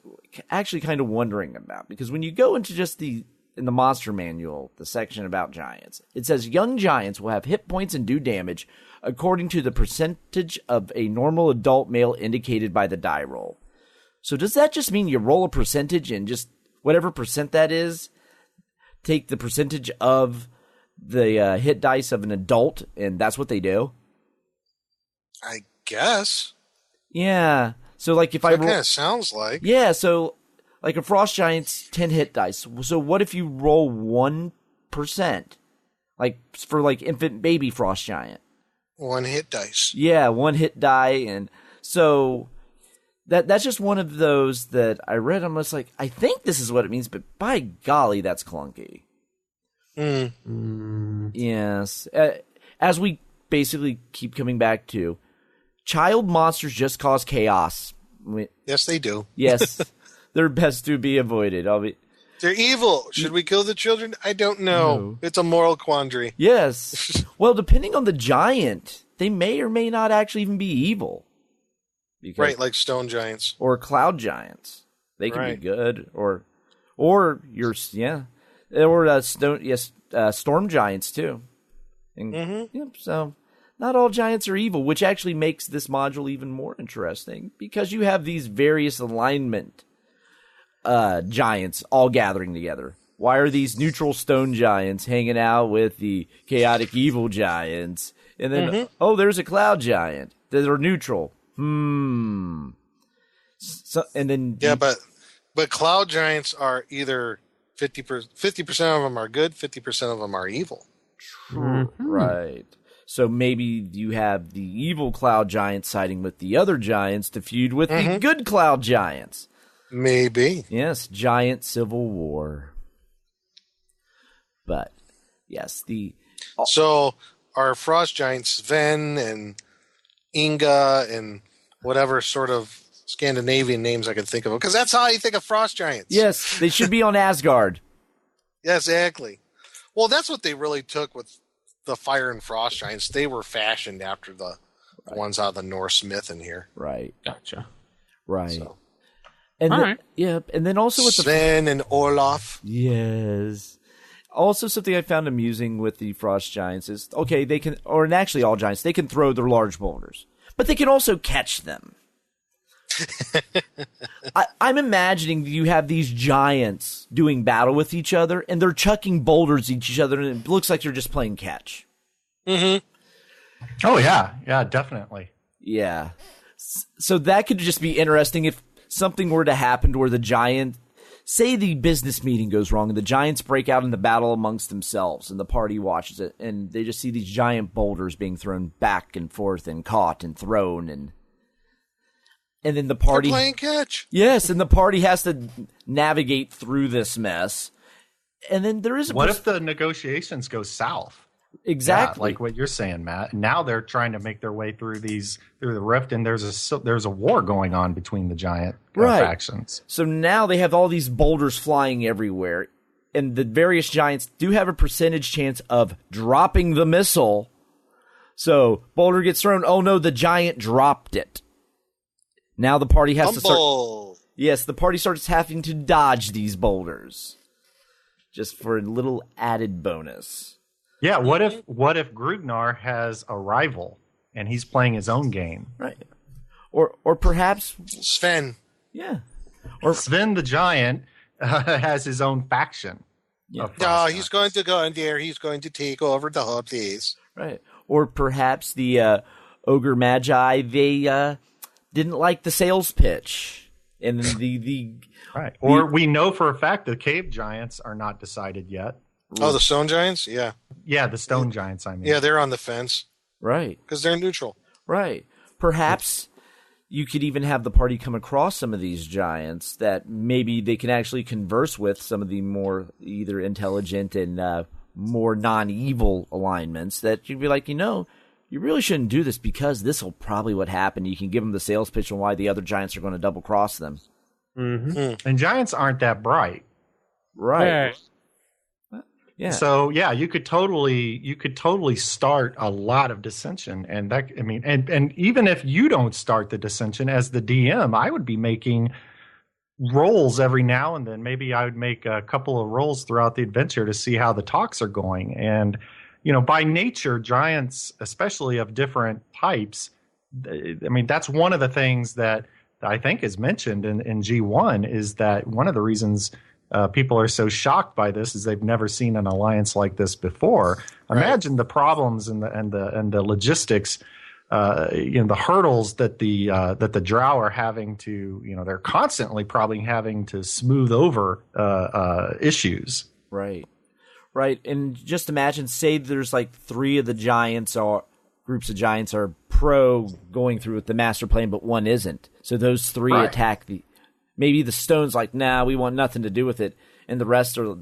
actually kind of wondering about. Because when you go into just in the monster manual, the section about giants, it says young giants will have hit points and do damage according to the percentage of a normal adult male indicated by the die roll. So does that just mean you roll a percentage and just whatever percent that is, take the percentage of the hit dice of an adult, and that's what they do? I guess. Yeah. So like if I roll... That kind of sounds like. Yeah, so like a frost giant's 10 hit dice. So what if you roll 1%? Like for like infant baby frost giant. 1 hit dice. Yeah, 1 hit die. And so that's just one of those that I read. I'm just like, I think this is what it means, but by golly, that's clunky. Yes. As we basically keep coming back to, child monsters just cause chaos. Yes, they do. Yes. They're best to be avoided. They're evil. Should we kill the children? I don't know. No. It's a moral quandary. Yes. Well, depending on the giant, they may or may not actually even be evil. Right, like stone giants. Or cloud giants. They can be good. Or storm giants too. And, so not all giants are evil, which actually makes this module even more interesting, because you have these various alignment giants all gathering together. Why are these neutral stone giants hanging out with the chaotic evil giants? And then, there's a cloud giant that are neutral. So, and then but cloud giants are either 50% of them are good, 50% of them are evil. True. Right. So maybe you have the evil cloud giants siding with the other giants to feud with the good cloud giants. Maybe. Yes, giant civil war. But, yes, So, are frost giants Sven and Inga and whatever sort of Scandinavian names I can think of? Because that's how you think of frost giants. Yes, they should be on Asgard. Yeah, exactly. Well, that's what they really took with the fire and frost giants. They were fashioned after the ones out of the Norse myth in here. Right. Gotcha. Right. So. And and then also with Sven and Olaf. Yes. Also, something I found amusing with the frost giants is, they can, and actually all giants, they can throw their large boulders, but they can also catch them. I'm imagining you have these giants doing battle with each other, and they're chucking boulders at each other, and it looks like they're just playing catch. Oh, yeah. Yeah, definitely. Yeah. So that could just be interesting if something were to happen to where the giant, say the business meeting goes wrong and the giants break out in the battle amongst themselves and the party watches it and they just see these giant boulders being thrown back and forth and caught and thrown and then the party... They're playing catch. Yes, and the party has to navigate through this mess. And then there is... What if the negotiations go south? Exactly. Yeah, like what you're saying, Matt. Now they're trying to make their way through the rift, and there's a war going on between the giant factions. So now they have all these boulders flying everywhere, and the various giants do have a percentage chance of dropping the missile. So boulder gets thrown. Oh no, the giant dropped it. Now the party has to start. Yes, the party starts having to dodge these boulders, just for a little added bonus. Yeah, what if Grugnar has a rival and he's playing his own game? Right. Or perhaps Sven. Yeah. Or Sven the giant has his own faction. Yeah. He's going to go in there. He's going to take over the whole place. Right. Or perhaps the ogre magi, didn't like the sales pitch. And the right. Or we know for a fact the cave giants are not decided yet. Oh, the stone giants? Yeah. Yeah, the stone giants, I mean. Yeah, they're on the fence. Right. Because they're neutral. Right. Perhaps you could even have the party come across some of these giants that maybe they can actually converse with, some of the more either intelligent and more non-evil alignments, that you'd be like, you really shouldn't do this because this will probably what happen. You can give them the sales pitch on why the other giants are going to double cross them. Mm-hmm. And giants aren't that bright. Right. Yeah. So you could totally start a lot of dissension, and that, I mean, and even if you don't start the dissension as the DM, I would be making rolls every now and then. Maybe I would make a couple of rolls throughout the adventure to see how the talks are going. And by nature, giants, especially of different types, I mean, that's one of the things that I think is mentioned in G1, is that one of the reasons people are so shocked by this is they've never seen an alliance like this before. Right. Imagine the problems and the logistics, the hurdles that the Drow are having to, they're constantly probably having to smooth over issues. Right. Right. And just imagine, say there's like 3 of the giants or groups of giants are pro going through with the master plan, but one isn't. So those 3 attack maybe the stone's like, nah, we want nothing to do with it. And the rest are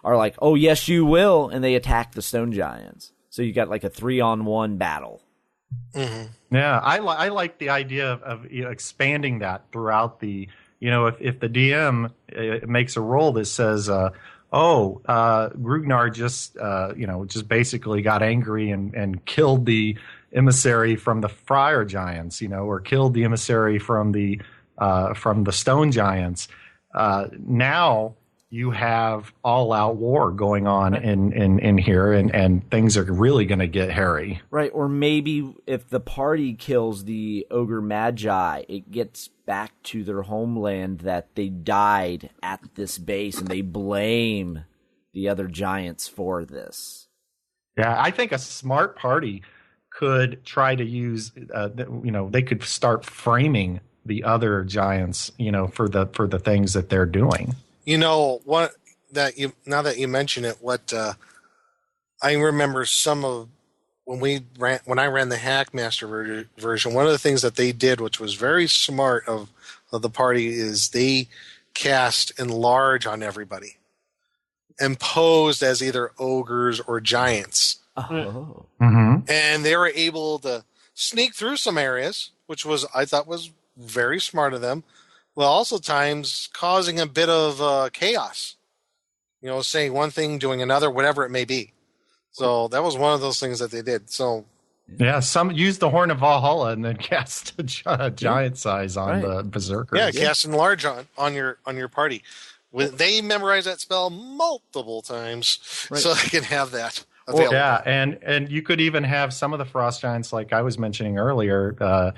like, oh, yes, you will. And they attack the stone giants. So you got like a 3-on-1 battle. Mm-hmm. Yeah, I like the idea of expanding that throughout the, if the DM makes a roll that says, Grugnar just basically got angry and killed the emissary from the Friar Giants, or killed the emissary from the stone giants. Now you have all-out war going on in here, and things are really going to get hairy. Right, or maybe if the party kills the ogre magi, it gets back to their homeland that they died at this base, and they blame the other giants for this. Yeah, I think a smart party could try to use, they could start framing the other giants, for the things that they're doing. Now that you mention it, what I remember some of when I ran the Hackmaster version, one of the things that they did, which was very smart of the party, is they cast enlarge on everybody and posed as either ogres or giants. Oh. Mm-hmm. And they were able to sneak through some areas, which I thought was very smart of them, while also times causing a bit of chaos. Saying one thing, doing another, whatever it may be. So that was one of those things that they did. So yeah, some use the Horn of Valhalla and then cast a giant size on the berserkers. Yeah, cast enlarge on your party. They memorize that spell multiple times, so they can have that available. Yeah, and you could even have some of the frost giants, like I was mentioning earlier.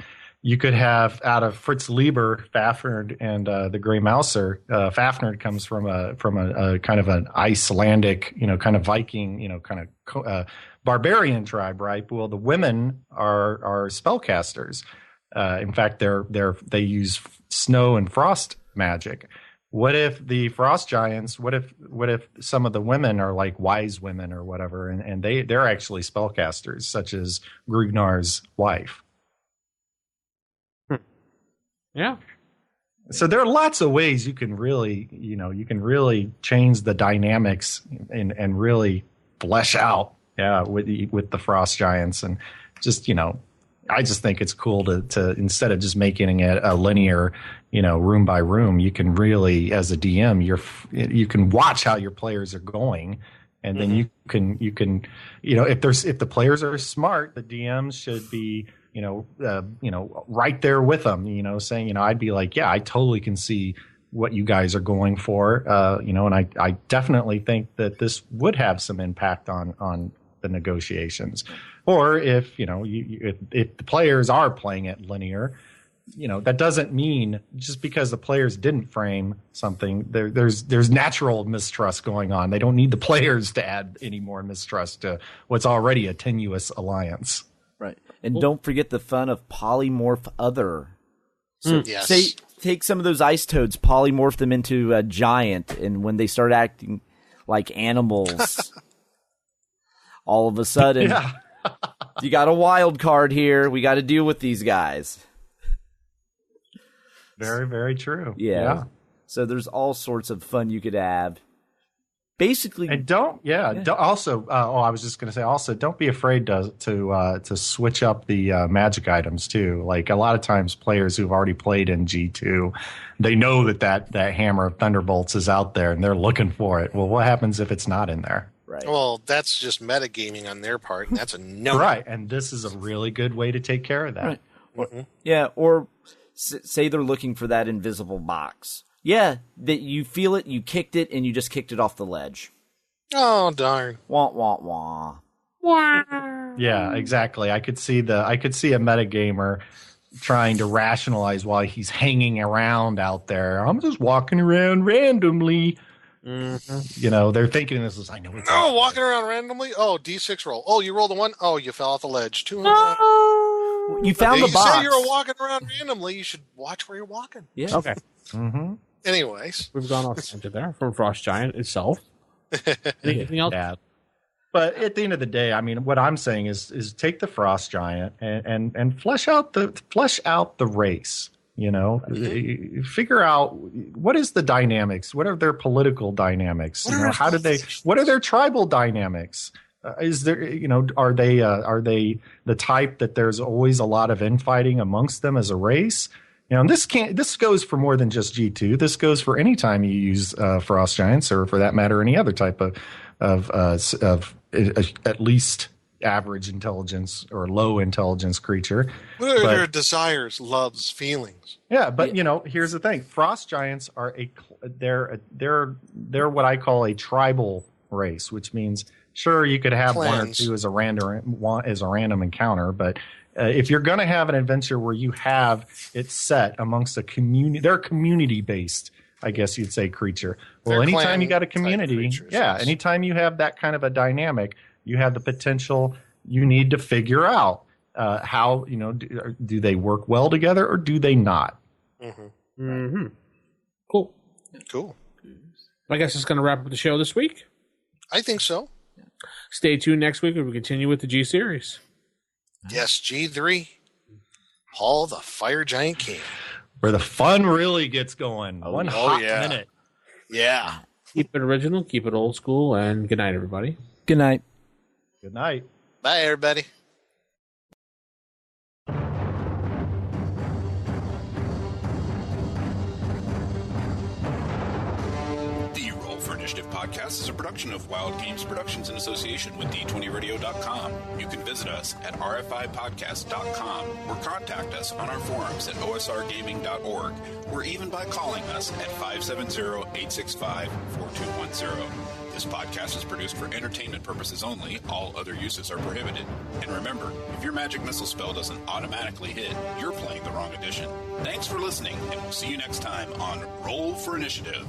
You could have, out of Fritz Lieber, Fafnir, and the Grey Mouser. Fafnir comes from a kind of an Icelandic, kind of Viking, kind of barbarian tribe, right? Well, the women are spellcasters. In fact, they use snow and frost magic. What if the frost giants? What if some of the women are like wise women or whatever, and they're actually spellcasters, such as Grugnar's wife? Yeah. So there are lots of ways you can really, change the dynamics and really flesh out, with the frost giants. And just, I just think it's cool to instead of just making it a linear, room by room, you can really, as a DM, you can watch how your players are going. And then you can, if the players are smart, the DMs should be, right there with them, saying, I'd be like, yeah, I totally can see what you guys are going for, and I definitely think that this would have some impact on the negotiations. Or if, if the players are playing it linear, that doesn't mean just because the players didn't frame something, there's natural mistrust going on. They don't need the players to add any more mistrust to what's already a tenuous alliance. Right. And don't forget the fun of polymorph other So Yes. say take some of those ice toads, polymorph them into a giant, and when they start acting like animals, all of a sudden, you got a wild card here. We got to deal with these guys. Very, very true. Yeah. So there's all sorts of fun you could have. Basically, and also, I was just going to say, also, don't be afraid to switch up the magic items too. Like a lot of times, players who've already played in G2, they know that hammer of thunderbolts is out there, and they're looking for it. Well, what happens if it's not in there? Right. Well, that's just metagaming on their part, and that's a no. Right, and this is a really good way to take care of that. Right. Yeah, or say they're looking for that invisible box. Yeah, that you feel it, you kicked it, and you just kicked it off the ledge. Oh, darn. Wah, wah, wah. Yeah, exactly. I could see a metagamer trying to rationalize why he's hanging around out there. I'm just walking around randomly. Mm-hmm. You know, they're thinking this is, I know it's walking around randomly? Oh, D6 roll. Oh, you rolled a 1? Oh, you fell off the ledge. 2. You found the box. You say you're walking around randomly. You should watch where you're walking. Yeah. Okay. Mm-hmm. Anyways. We've gone off tangent there from Frost Giant itself. Anything else? Yeah. But at the end of the day, I mean, what I'm saying is take the Frost Giant and flesh out the race. You know, figure out what is the dynamics. What are their political dynamics? What are their tribal dynamics? Is there, are they the type that there's always a lot of infighting amongst them as a race? You know, and this goes for more than just G2. This goes for any time you use Frost Giants, or for that matter, any other type of at least average intelligence or low intelligence creature. What are their desires, loves, feelings? Yeah, but here's the thing: Frost Giants are they're what I call a tribal race, which means sure you could have Clans. one or two as a random encounter, but if you're going to have an adventure where you have it set amongst a community, they're community based, I guess you'd say, creature. Well, They're anytime you got a community, creatures, yes. Anytime you have that kind of a dynamic, you have the potential. You need to figure out how do they work well together or do they not? Mm-hmm. Mm-hmm. Cool. I guess it's going to wrap up the show this week. I think so. Stay tuned next week when we continue with the G series. Yes, G3. Paul the Fire Giant King. Where the fun really gets going. One hot yeah. minute. Yeah. Keep it original, keep it old school, and good night, everybody. Good night. Good night. Bye, everybody. The Roll for Initiative podcast is a production of Wild Games Productions in association with D20Radio.com. You can visit us at rfipodcast.com or contact us on our forums at osrgaming.org or even by calling us at 570-865-4210. This podcast is produced for entertainment purposes only. All other uses are prohibited. And remember, if your magic missile spell doesn't automatically hit, you're playing the wrong edition. Thanks for listening, and we'll see you next time on Roll for Initiative.